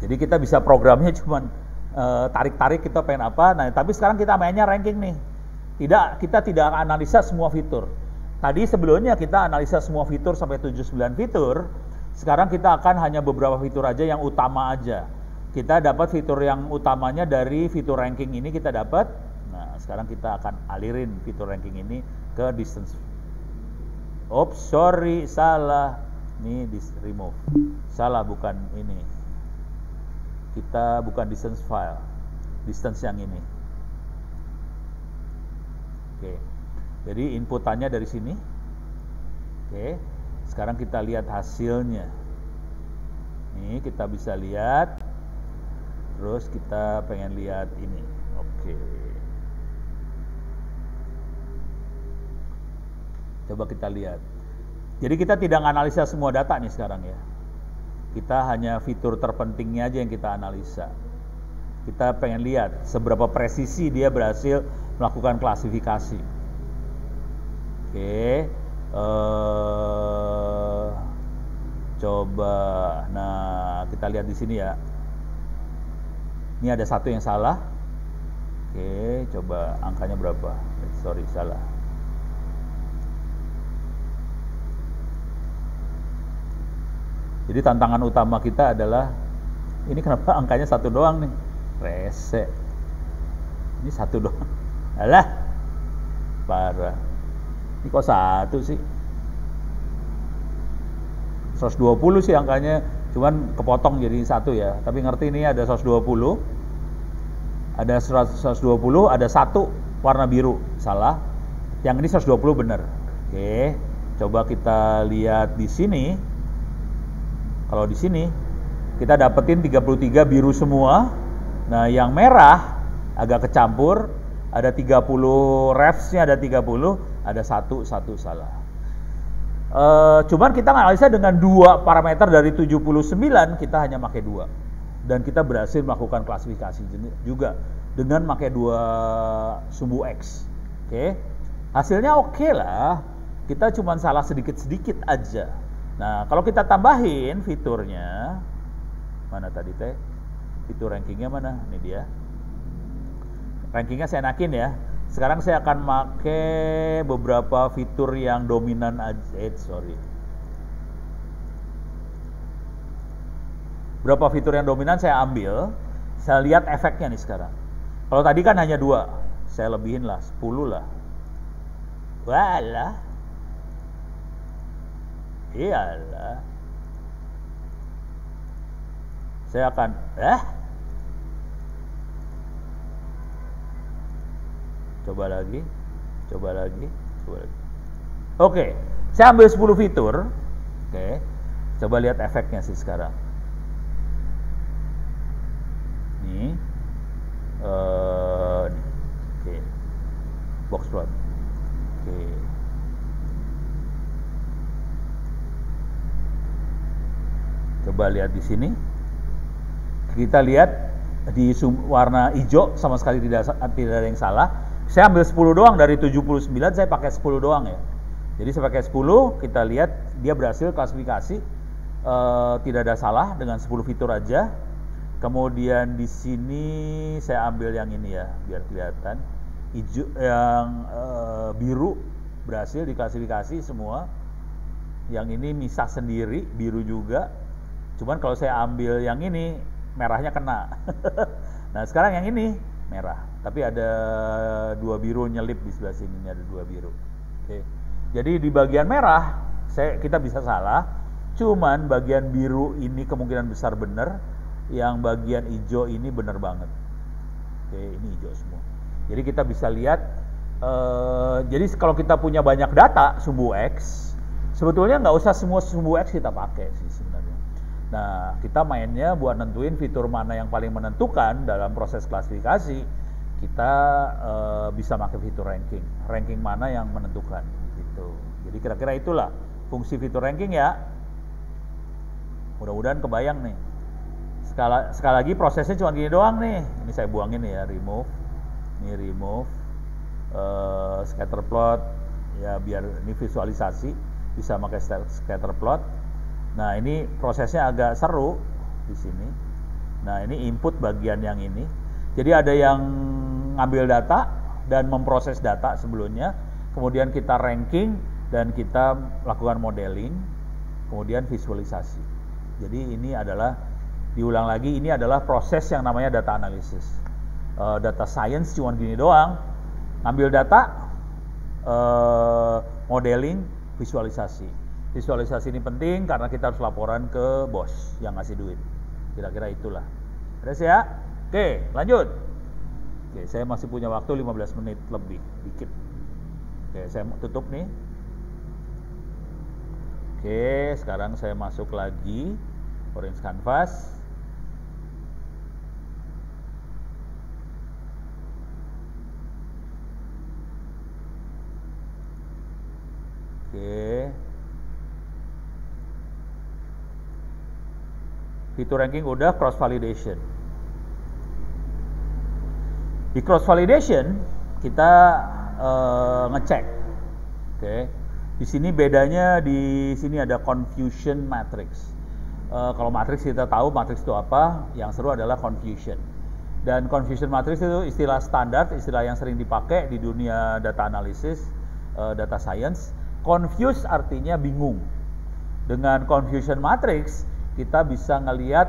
Jadi kita bisa programnya cuman tarik-tarik kita pengen apa. Nah, tapi sekarang kita mainnya ranking nih. Kita tidak analisa semua fitur. Tadi sebelumnya kita analisa semua fitur sampai 79 fitur. Sekarang kita akan hanya beberapa fitur aja yang utama aja. Kita dapat fitur yang utamanya dari fitur ranking ini kita dapat. Nah, sekarang kita akan alirin fitur ranking ini ke distance. Oops, sorry, salah. Ini remove. Salah, bukan ini. Kita bukan distance file. Distance yang ini. Oke. Jadi inputannya dari sini. Oke. Sekarang kita lihat hasilnya. Nih, kita bisa lihat. Terus kita pengen lihat ini. Oke. Coba kita lihat. Jadi kita tidak analisa semua data nih sekarang ya. Kita hanya fitur terpentingnya aja yang kita analisa. Kita pengen lihat seberapa presisi dia berhasil melakukan klasifikasi. Oke. Coba, nah kita lihat di sini ya. Ini ada satu yang salah. Oke, coba angkanya berapa? Sorry, salah. Jadi tantangan utama kita adalah ini kenapa angkanya satu doang nih? Rese. Ini satu doang. Alah, parah. Ini kok satu sih? 120 sih angkanya, cuman kepotong jadi satu ya. Tapi ngerti ini ada 120. Ada 120, ada satu warna biru, salah. Yang ini 120 benar. Oke, coba kita lihat di sini. Kalau di sini kita dapetin 33 biru semua. Nah, yang merah agak kecampur, ada 30 refs-nya, ada 30, ada satu salah. Cuman kita analisa dengan 2 parameter dari 79, kita hanya pakai 2. Dan kita berhasil melakukan klasifikasi juga dengan pakai 2 sumbu X. Oke. Hasilnya oke lah. Kita cuman salah sedikit-sedikit aja. Nah, kalau kita tambahin fiturnya, mana tadi teh? Fitur rankingnya mana? Ini dia. Rankingnya saya enakin ya. Sekarang saya akan pakai beberapa fitur yang dominan aja. Beberapa fitur yang dominan saya ambil. Saya lihat efeknya nih sekarang. Kalau tadi kan hanya 2, saya lebihin lah, 10 lah. Walah. Iyalah. Saya akan coba lagi. Oke, saya ambil 10 fitur. Oke. Coba lihat efeknya sih sekarang. Nih. Oke. Box plot. Oke. Coba lihat di sini. Kita lihat di warna hijau sama sekali tidak ada yang salah. Saya ambil 10 doang dari 79, saya pakai 10 doang ya. Jadi saya pakai 10, kita lihat dia berhasil klasifikasi, tidak ada salah dengan 10 fitur aja. Kemudian di sini saya ambil yang ini ya, biar kelihatan. Hijau yang biru berhasil diklasifikasi semua. Yang ini misah sendiri, biru juga. Cuman kalau saya ambil yang ini, merahnya kena. Nah, sekarang yang ini merah, tapi ada 2 biru nyelip di sebelah sini, ini ada 2 biru. Oke. Jadi di bagian merah kita bisa salah, cuman bagian biru ini kemungkinan besar benar, yang bagian hijau ini benar banget. Oke, ini hijau semua. Jadi kita bisa lihat, jadi kalau kita punya banyak data sumbu X, sebetulnya nggak usah semua sumbu X kita pakai sih sebenarnya. Nah, kita mainnya buat nentuin fitur mana yang paling menentukan dalam proses klasifikasi. Kita bisa pakai fitur ranking. Ranking mana yang menentukan gitu. Jadi kira-kira itulah fungsi fitur ranking ya. Mudah-mudahan kebayang nih. Sekali lagi prosesnya cuma gini doang nih. Ini saya buangin ya, remove. Ini remove. Scatter plot ya, biar ini visualisasi bisa pakai scatter plot. Nah, ini prosesnya agak seru di sini. Nah, ini input bagian yang ini. Jadi ada yang ngambil data dan memproses data sebelumnya, kemudian kita ranking dan kita lakukan modeling. kemudian visualisasi. Jadi ini adalah, diulang lagi, ini adalah proses yang namanya data analysis. Data science cuma gini doang, ngambil data, modeling, visualisasi. Visualisasi ini penting karena kita harus laporan ke bos yang ngasih duit. Kira-kira itulah. Beres ya? Oke, lanjut. Oke, saya masih punya waktu 15 menit lebih, dikit. Oke, saya tutup nih. Oke, sekarang saya masuk lagi Orange Canvas. Oke. Fitur ranking udah, cross validation. Di cross validation kita ngecek. Oke. Di sini bedanya, di sini ada confusion matrix. Kalau matrix kita tahu matrix itu apa, yang seru adalah confusion. Dan confusion matrix itu istilah standar, istilah yang sering dipakai di dunia data analysis, data science. Confuse artinya bingung. Dengan confusion matrix kita bisa ngelihat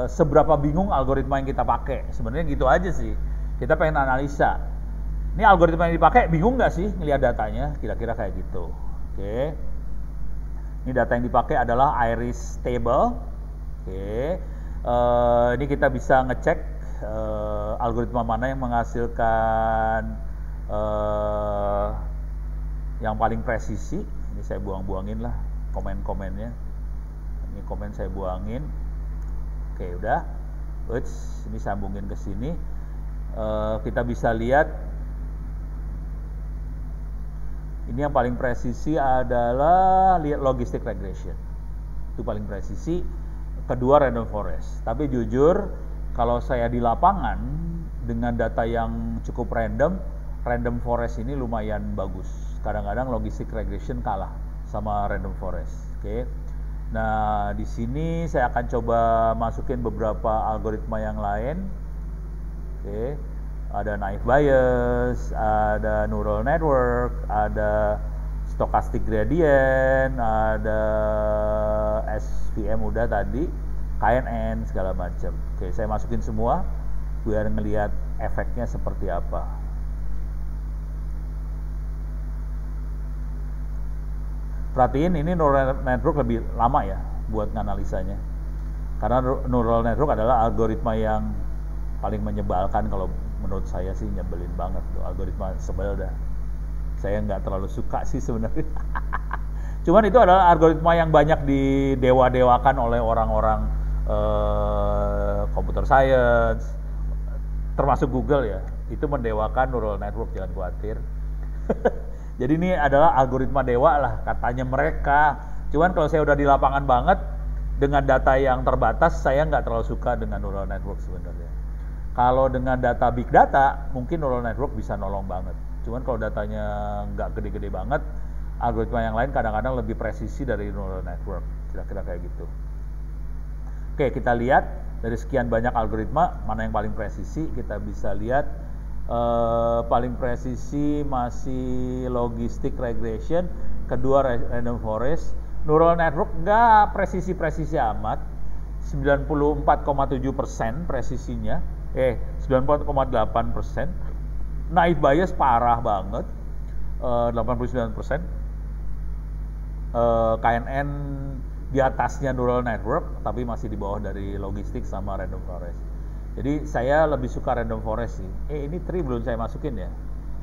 seberapa bingung algoritma yang kita pakai. Sebenarnya gitu aja sih. Kita pengen analisa. Ini algoritma yang dipakai bingung nggak sih ngelihat datanya? Kira-kira kayak gitu. Oke. Ini data yang dipakai adalah iris table. Oke. Ini kita bisa ngecek algoritma mana yang menghasilkan yang paling presisi. Ini saya buang-buangin lah komen-komennya. Ini komen saya buangin. Oke, udah. Uts, ini sambungin ke sini. Kita bisa lihat ini yang paling presisi adalah logistic regression. Itu paling presisi. Kedua random forest. Tapi jujur kalau saya di lapangan dengan data yang cukup random forest ini lumayan bagus. Kadang-kadang logistic regression kalah sama random forest. Oke. Nah, di sini saya akan coba masukin beberapa algoritma yang lain. Oke. Ada naive Bayes, ada neural network, ada stochastic gradient, ada SVM udah tadi, KNN segala macam. Oke, saya masukin semua biar ngelihat efeknya seperti apa. Perhatiin ini neural network lebih lama ya buat nganalisanya. Karena neural network adalah algoritma yang paling menyebalkan, kalau menurut saya sih nyebelin banget tuh algoritma, sebel dah. Saya nggak terlalu suka sih sebenarnya. Cuman itu adalah algoritma yang banyak didewa-dewakan oleh orang-orang computer science, termasuk Google ya. Itu mendewakan neural network, jangan khawatir. Jadi ini adalah algoritma dewa lah katanya mereka. Cuman kalau saya udah di lapangan banget dengan data yang terbatas, saya nggak terlalu suka dengan neural network sebenarnya. Kalau dengan data big data, mungkin neural network bisa nolong banget. Cuman kalau datanya nggak gede-gede banget, algoritma yang lain kadang-kadang lebih presisi dari neural network. Kira-kira kayak gitu. Oke, kita lihat dari sekian banyak algoritma, mana yang paling presisi. Kita bisa lihat paling presisi masih logistic regression, kedua random forest. Neural network nggak presisi-presisi amat, 94,7% presisinya. 94,8%. Naive Bayes parah banget, 89%. KNN di atasnya neural network, tapi masih di bawah dari logistik sama random forest. Jadi saya lebih suka random forest sih. Ini tree belum saya masukin ya.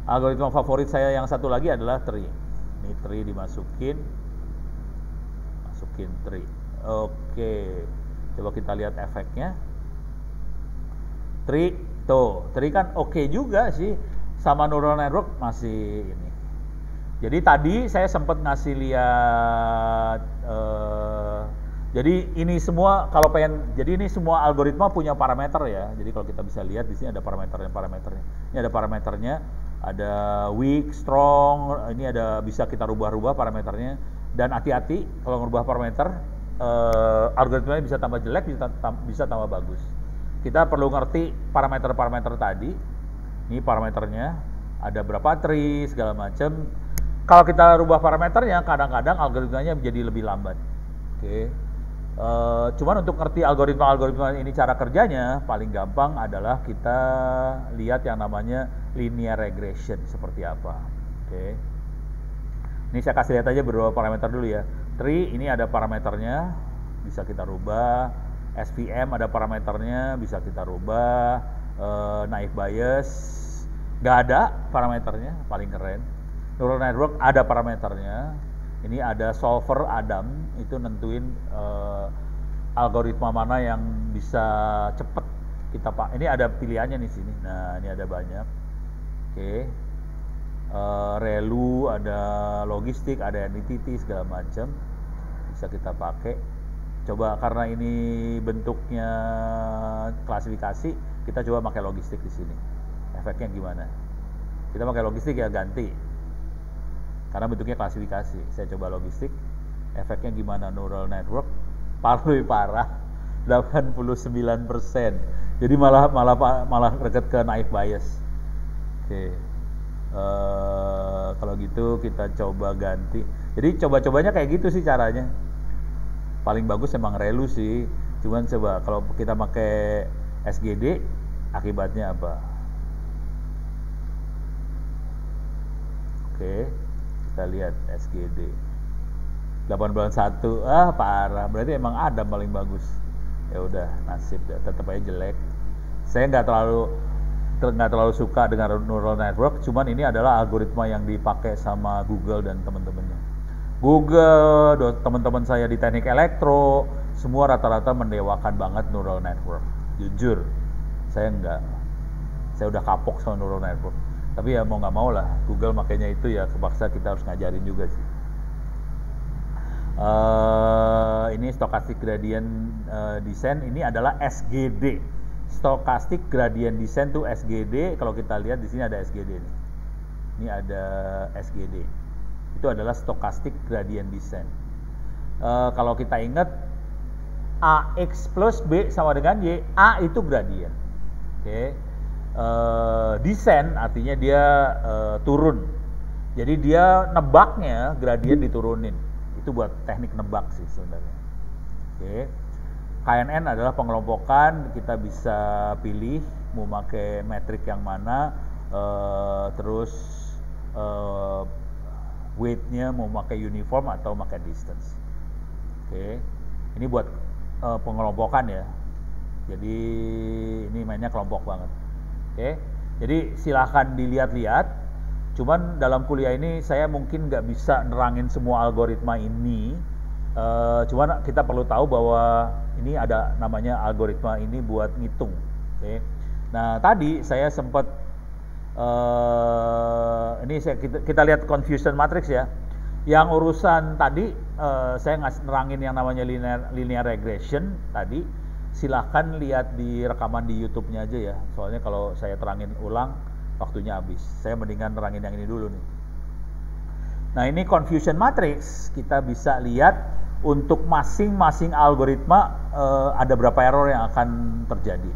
Algoritma favorit saya yang satu lagi adalah tree. Ini tree dimasukin, masukin tree. Oke, coba kita lihat efeknya. Tree, tuh, tree kan oke juga sih, sama neural network masih ini. Jadi tadi saya sempat ngasih lihat, jadi ini semua kalau pengen, jadi ini semua algoritma punya parameter ya. Jadi kalau kita bisa lihat di sini ada parameternya. Ini ada parameternya, ada weak, strong, ini ada bisa kita rubah-rubah parameternya. Dan hati-hati kalau ngerubah parameter, algoritmanya bisa tambah jelek, bisa tambah bagus. Kita perlu ngerti parameter-parameter tadi. Ini parameternya, ada berapa tree, segala macam. Kalau kita rubah parameternya, kadang-kadang algoritmanya menjadi lebih lambat. Oke. Cuman untuk ngerti algoritma ini cara kerjanya paling gampang adalah kita lihat yang namanya linear regression seperti apa. Oke. Ini saya kasih lihat aja beberapa parameter dulu ya. Tree ini ada parameternya, bisa kita rubah. SVM ada parameternya, bisa kita rubah. Naive Bayes nggak ada parameternya, paling keren. Neural network ada parameternya. Ini ada solver Adam, itu nentuin algoritma mana yang bisa cepet kita pak. Ini ada pilihannya di sini. Nah, ini ada banyak. Oke. Relu, ada logistik, ada entity segala macam. Bisa kita pakai. Coba karena ini bentuknya klasifikasi, kita coba pakai logistik di sini. Efeknya gimana? Kita pakai logistik ya ganti. Karena bentuknya klasifikasi. Saya coba logistik, efeknya gimana neural network? Paling parah, 89%. Jadi malah deket ke naive Bayes. Oke. Kalau gitu kita coba ganti. Jadi coba-cobanya kayak gitu sih caranya. Paling bagus emang relu sih. Cuman coba kalau kita pakai SGD, akibatnya apa? Oke. Kita lihat SGD 891, parah, berarti emang Adam paling bagus. Ya udah, nasib ya, tetap aja jelek. Saya nggak terlalu suka dengan neural network, cuman ini adalah algoritma yang dipakai sama Google dan teman-temannya. Google, teman-teman saya di teknik elektro, semua rata-rata mendewakan banget neural network. Jujur, saya enggak. Saya udah kapok sama neural network. Tapi ya mau nggak mau lah, Google makanya itu ya kepaksa kita harus ngajarin juga sih. Ini stochastic gradient descent, ini adalah SGD. Stochastic gradient descent to SGD. Kalau kita lihat di sini ada SGD nih. Ini ada SGD. Itu adalah stochastic gradient descent. Kalau kita ingat AX plus B sama dengan Y, A itu gradient. Oke. Descent artinya dia turun. Jadi dia nebaknya gradient diturunin. Itu buat teknik nebak sih sebenarnya. Oke. KNN adalah pengelompokan, kita bisa pilih mau pakai metrik yang mana, terus weight-nya mau pakai uniform atau pakai distance. Oke. Ini buat pengelompokan ya. Jadi ini mainnya kelompok banget. Oke, jadi silahkan dilihat-lihat. Cuman dalam kuliah ini saya mungkin nggak bisa nerangin semua algoritma ini. Cuman kita perlu tahu bahwa ini ada namanya algoritma ini buat ngitung. Oke. Nah tadi saya sempat kita lihat confusion matrix ya. Yang urusan tadi saya nerangin yang namanya linear regression tadi. Silahkan lihat di rekaman di YouTube-nya aja ya. Soalnya kalau saya terangin ulang, waktunya habis. Saya mendingan terangin yang ini dulu nih. Nah ini confusion matrix, kita bisa lihat untuk masing-masing algoritma ada berapa error yang akan terjadi.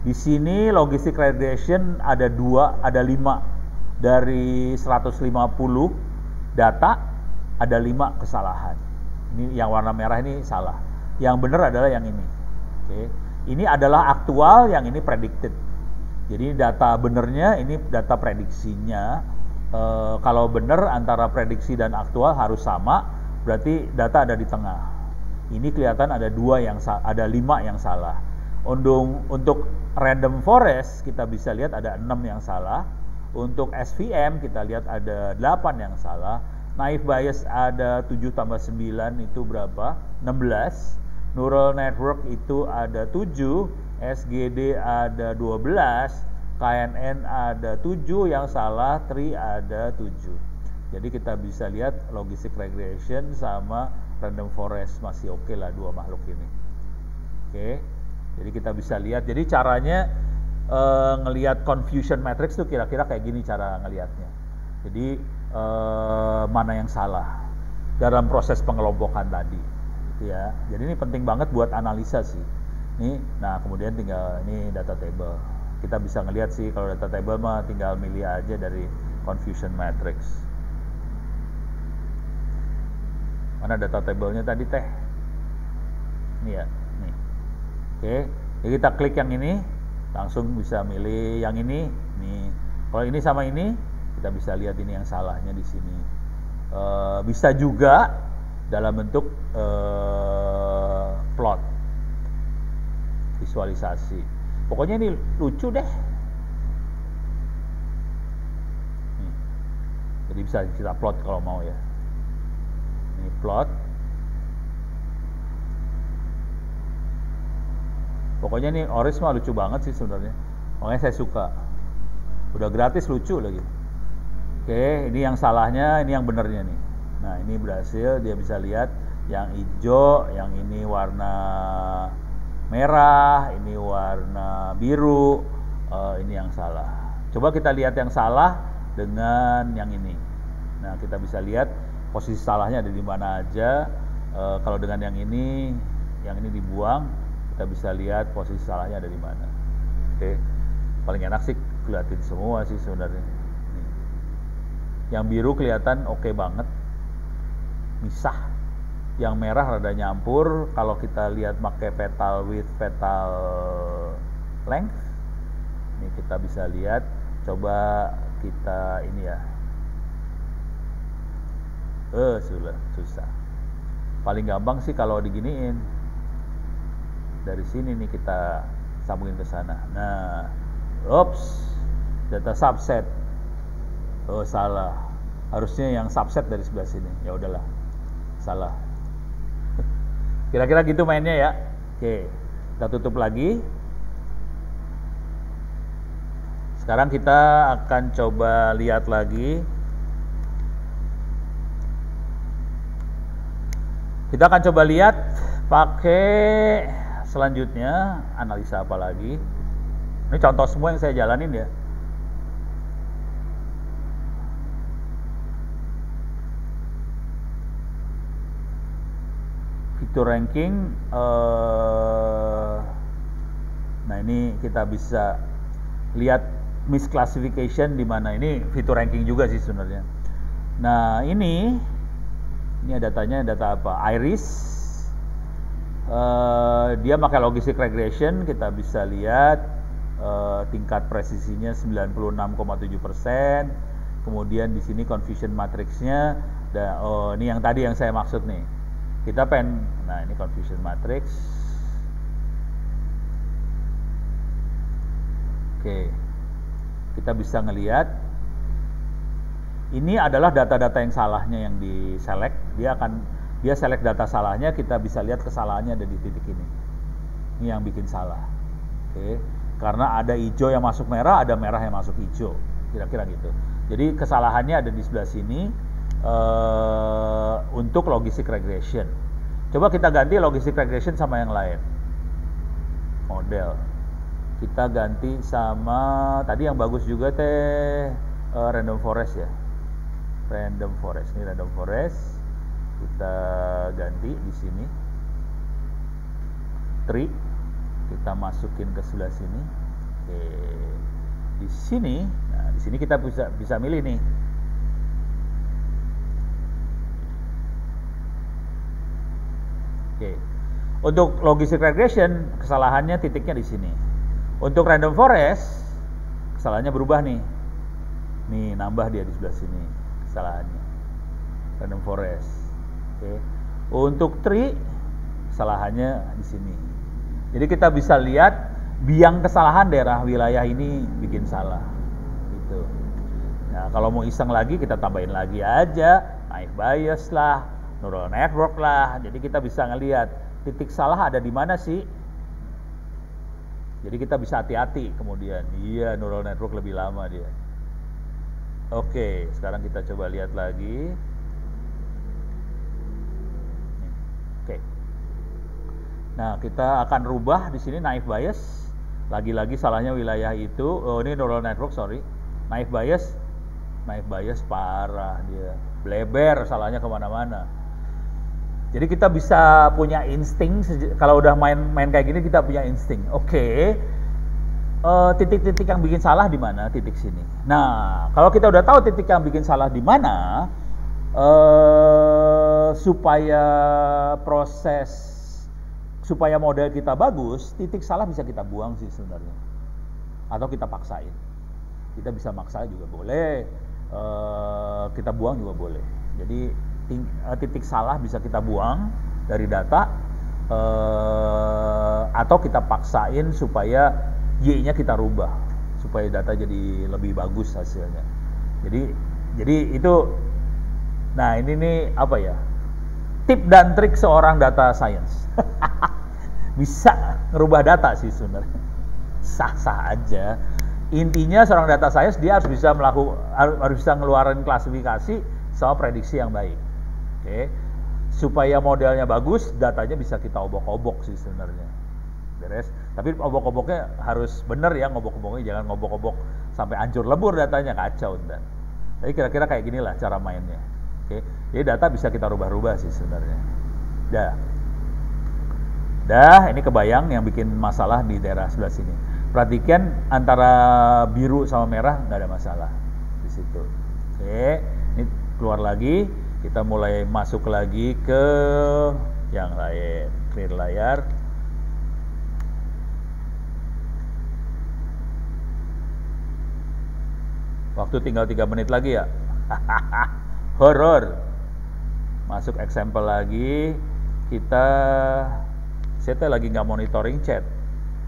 Di sini logistic regression ada 5 dari 150 data, ada 5 kesalahan. Ini yang warna merah ini salah. Yang benar adalah yang ini. Oke. Ini adalah aktual, yang ini predicted. Jadi data benernya, ini data prediksinya. Kalau benar antara prediksi dan aktual harus sama, berarti data ada di tengah. Ini kelihatan ada 5 yang salah. Untuk random forest kita bisa lihat ada 6 yang salah. Untuk SVM kita lihat ada 8 yang salah. Naive Bayes ada 7 tambah 9 itu berapa? 16. Neural network itu ada 7, SGD ada 12, KNN ada 7 yang salah, tree ada 7. Jadi kita bisa lihat logistic regression sama random forest masih oke lah 2 makhluk ini. Oke. Jadi kita bisa lihat. Jadi caranya ngelihat confusion matrix tuh kira-kira kayak gini cara ngelihatnya. Jadi mana yang salah dalam proses pengelompokan tadi. Ya, jadi ini penting banget buat analisa sih. Nih, nah kemudian tinggal ini data table. Kita bisa ngelihat sih kalau data table mah tinggal milih aja dari confusion matrix. Mana data tablenya tadi teh? Ini ya, nih. Oke, jadi kita klik yang ini, langsung bisa milih yang ini. Nih, kalau ini sama ini, kita bisa lihat ini yang salahnya di sini. Bisa juga dalam bentuk plot, visualisasi. Pokoknya ini lucu deh. Nih. Jadi bisa kita plot kalau mau ya. Ini plot. Pokoknya ini Oris mah lucu banget sih sebenarnya. Makanya saya suka. Udah gratis lucu lagi. Oke, ini yang salahnya, ini yang benernya nih. Nah, ini berhasil, dia bisa lihat yang hijau, yang ini warna merah, ini warna biru, ini yang salah. Coba kita lihat yang salah dengan yang ini. Nah, kita bisa lihat posisi salahnya ada di mana aja. Kalau dengan yang ini dibuang, kita bisa lihat posisi salahnya ada di mana. Oke, paling enak sih kelihatin semua sih sebenarnya. Nih. Yang biru kelihatan oke banget, misah. Yang merah rada nyampur. Kalau kita lihat pakai petal width, petal length, ini kita bisa lihat. Coba kita ini ya. Susah. Paling gampang sih kalau diginiin. Dari sini nih kita sambungin ke sana. Nah, data subset. Oh, salah. Harusnya yang subset dari sebelah sini. Ya udahlah. Salah. Kira-kira gitu mainnya ya. Oke, kita tutup lagi. Sekarang kita akan coba lihat lagi. Kita akan coba lihat pakai selanjutnya analisa apa lagi. Ini contoh semua yang saya jalanin ya. Fitur ranking. Nah, ini kita bisa lihat misclassification di mana. Ini fitur ranking juga sih sebenarnya. Nah, ini datanya data apa? Iris. Dia pakai logistic regression. Kita bisa lihat tingkat presisinya 96,7%. Kemudian di sini confusion matrixnya. Ini yang tadi yang saya maksud nih. Kita nah ini confusion matrix. Oke, kita bisa ngelihat ini adalah data-data yang salahnya yang di select. Dia select data salahnya, kita bisa lihat kesalahannya ada di titik ini. Ini yang bikin salah. Oke, karena ada hijau yang masuk merah, ada merah yang masuk hijau, kira-kira gitu. Jadi kesalahannya ada di sebelah sini. Untuk logistic regression. Coba kita ganti logistic regression sama yang lain. Model. Kita ganti sama tadi yang bagus juga random forest ya. Random forest. Ini random forest. Kita ganti di sini. Tree. Kita masukin ke sebelah sini. Oke. Di sini, nah di sini kita bisa milih nih. Oke. Untuk logistic regression kesalahannya titiknya di sini. Untuk random forest kesalahannya berubah nih. Nih nambah dia di sebelah sini kesalahannya. Random forest. Oke. Untuk tree kesalahannya di sini. Jadi kita bisa lihat biang kesalahan daerah wilayah ini bikin salah. Gitu. Nah, kalau mau iseng lagi kita tambahin lagi aja, naive bias lah, neural network lah. Jadi kita bisa ngelihat titik salah ada di mana sih. Jadi kita bisa hati-hati kemudian. Iya, neural network lebih lama dia. Oke, sekarang kita coba lihat lagi. Oke. Nah, kita akan rubah di sini naive bias. Lagi-lagi salahnya wilayah itu. Oh, ini neural network, sorry. Naive bias parah dia. Bleber salahnya kemana-mana. Jadi kita bisa punya insting. Kalau udah main kayak gini kita punya insting. Oke. Titik-titik yang bikin salah di mana? Titik sini. Nah, kalau kita udah tahu titik yang bikin salah di mana, supaya proses supaya model kita bagus, titik salah bisa kita buang sih sebenarnya. Atau kita paksain. Kita bisa maksa juga boleh, kita buang juga boleh. Jadi titik salah bisa kita buang dari data, atau kita paksain supaya Y-nya kita rubah, supaya data jadi lebih bagus hasilnya. Jadi itu, nah ini nih apa ya, tip dan trik seorang data science. Bisa ngerubah data sih sebenarnya, sah-sah aja. Intinya seorang data science dia harus bisa harus bisa ngeluarin klasifikasi sama prediksi yang baik. Oke. Supaya modelnya bagus, datanya bisa kita obok-obok sih sebenarnya. Beres. Tapi obok-oboknya harus benar ya, ngobok-oboknya jangan ngobok-obok sampai hancur lebur datanya, kacau ntar. Jadi kira-kira kayak ginilah cara mainnya. Oke. Jadi data bisa kita rubah-rubah sih sebenarnya. Dah, ini kebayang yang bikin masalah di daerah sebelah sini. Perhatikan antara biru sama merah nggak ada masalah di situ. Oke, ini keluar lagi, kita mulai masuk lagi ke yang lain, clear layar. Waktu tinggal 3 menit lagi ya. Horor. Masuk example lagi. Saya lagi nggak monitoring chat.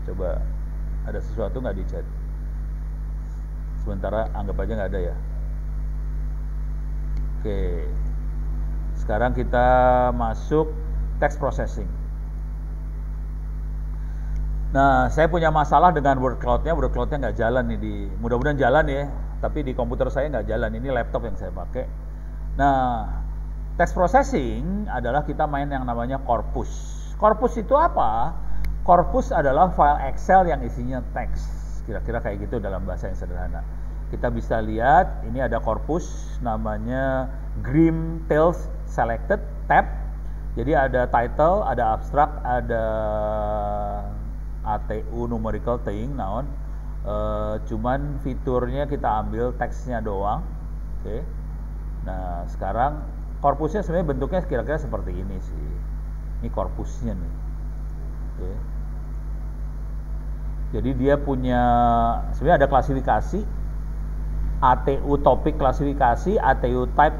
Coba ada sesuatu nggak di chat? Sementara anggap aja nggak ada ya. Oke. Sekarang kita masuk text processing. Nah, saya punya masalah dengan word cloud-nya nggak jalan nih mudah-mudahan jalan ya. Tapi di komputer saya nggak jalan. Ini laptop yang saya pakai. Nah, text processing adalah kita main yang namanya corpus. Corpus itu apa? Corpus adalah file Excel yang isinya teks. Kira-kira kayak gitu dalam bahasa yang sederhana. Kita bisa lihat, ini ada corpus namanya Grim Tales Selected tab. Jadi ada title, ada abstract, ada ATU numerical thing, naon. Cuman fiturnya kita ambil teksnya doang. Oke. Nah, sekarang corpusnya sebenarnya bentuknya kira-kira seperti ini sih. Ini corpusnya nih. Oke. Jadi dia punya, sebenarnya ada klasifikasi, ATU topik klasifikasi, ATU type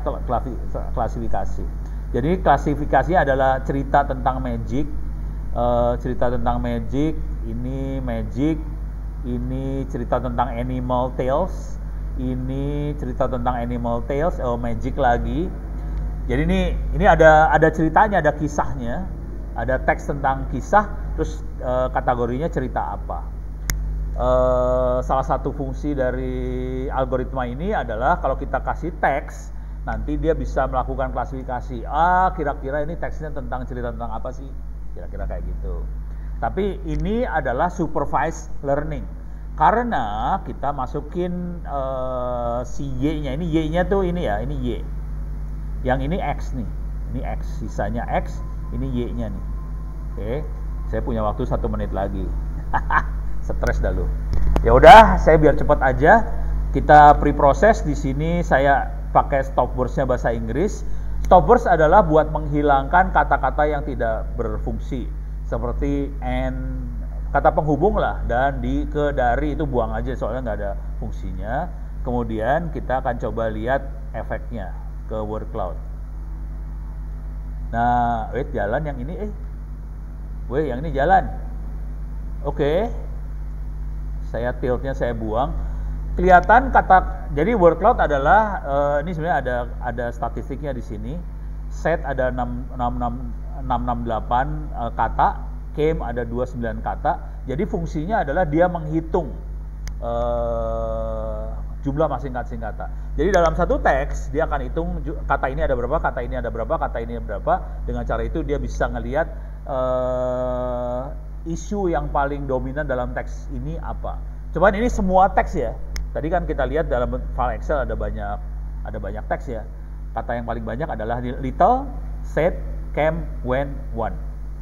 klasifikasi. Jadi klasifikasinya adalah cerita tentang magic, ini magic, ini cerita tentang animal tales, ini cerita tentang animal tales, magic lagi. Jadi ini ada ceritanya, ada kisahnya, ada teks tentang kisah, terus kategorinya cerita apa. Salah satu fungsi dari algoritma ini adalah kalau kita kasih teks, nanti dia bisa melakukan klasifikasi. Kira-kira ini teksnya tentang cerita tentang apa sih? Kira-kira kayak gitu. Tapi ini adalah supervised learning. Karena kita masukin si Y-nya, ini Y-nya tuh ini ya, ini Y. Yang ini X nih, ini X, sisanya X, ini Y-nya nih. Oke, saya punya waktu 1 menit lagi. Stres dah lu. Ya udah, saya biar cepat aja. Kita pre-proses di sini. Saya pakai stopwords-nya bahasa Inggris. Stopwords adalah buat menghilangkan kata-kata yang tidak berfungsi, seperti and, kata penghubung lah, dan di, ke, dari itu buang aja soalnya nggak ada fungsinya. Kemudian kita akan coba lihat efeknya ke word cloud. Nah, jalan yang ini, yang ini jalan. Oke. Saya tiltnya saya buang. Kelihatan kata, jadi word cloud adalah ini sebenarnya ada statistiknya di sini. Set ada 668 kata, came ada 29 kata. Jadi fungsinya adalah dia menghitung jumlah masing-masing kata. Jadi dalam satu teks dia akan hitung kata ini ada berapa, kata ini ada berapa, kata ini ada berapa. Dengan cara itu dia bisa ngelihat isu yang paling dominan dalam teks ini apa. Cuman ini semua teks ya. Tadi kan kita lihat dalam file Excel ada banyak teks ya. Kata yang paling banyak adalah little, said, came, went, won.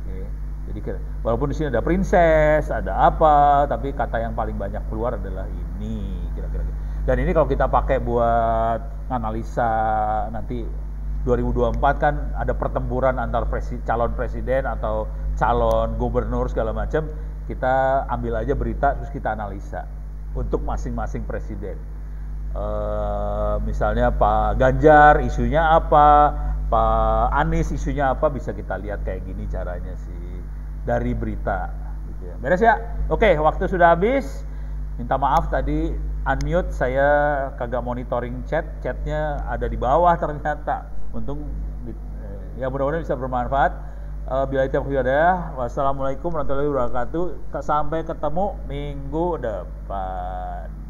Oke. Jadi walaupun di sini ada princess, ada apa, tapi kata yang paling banyak keluar adalah ini kira-kira. Dan ini kalau kita pakai buat analisa nanti 2024 kan ada pertempuran antar calon presiden atau calon gubernur segala macam, kita ambil aja berita terus kita analisa untuk masing-masing presiden. Misalnya Pak Ganjar isunya apa, Pak Anies isunya apa, bisa kita lihat kayak gini caranya sih dari berita. Gitu ya. Beres ya? Oke, waktu sudah habis. Minta maaf tadi unmute, saya kagak monitoring chatnya ada di bawah ternyata. Untung ya mudah-mudahan bisa bermanfaat. Bila itu ada. Wassalamualaikum warahmatullahi wabarakatuh. Sampai ketemu minggu depan.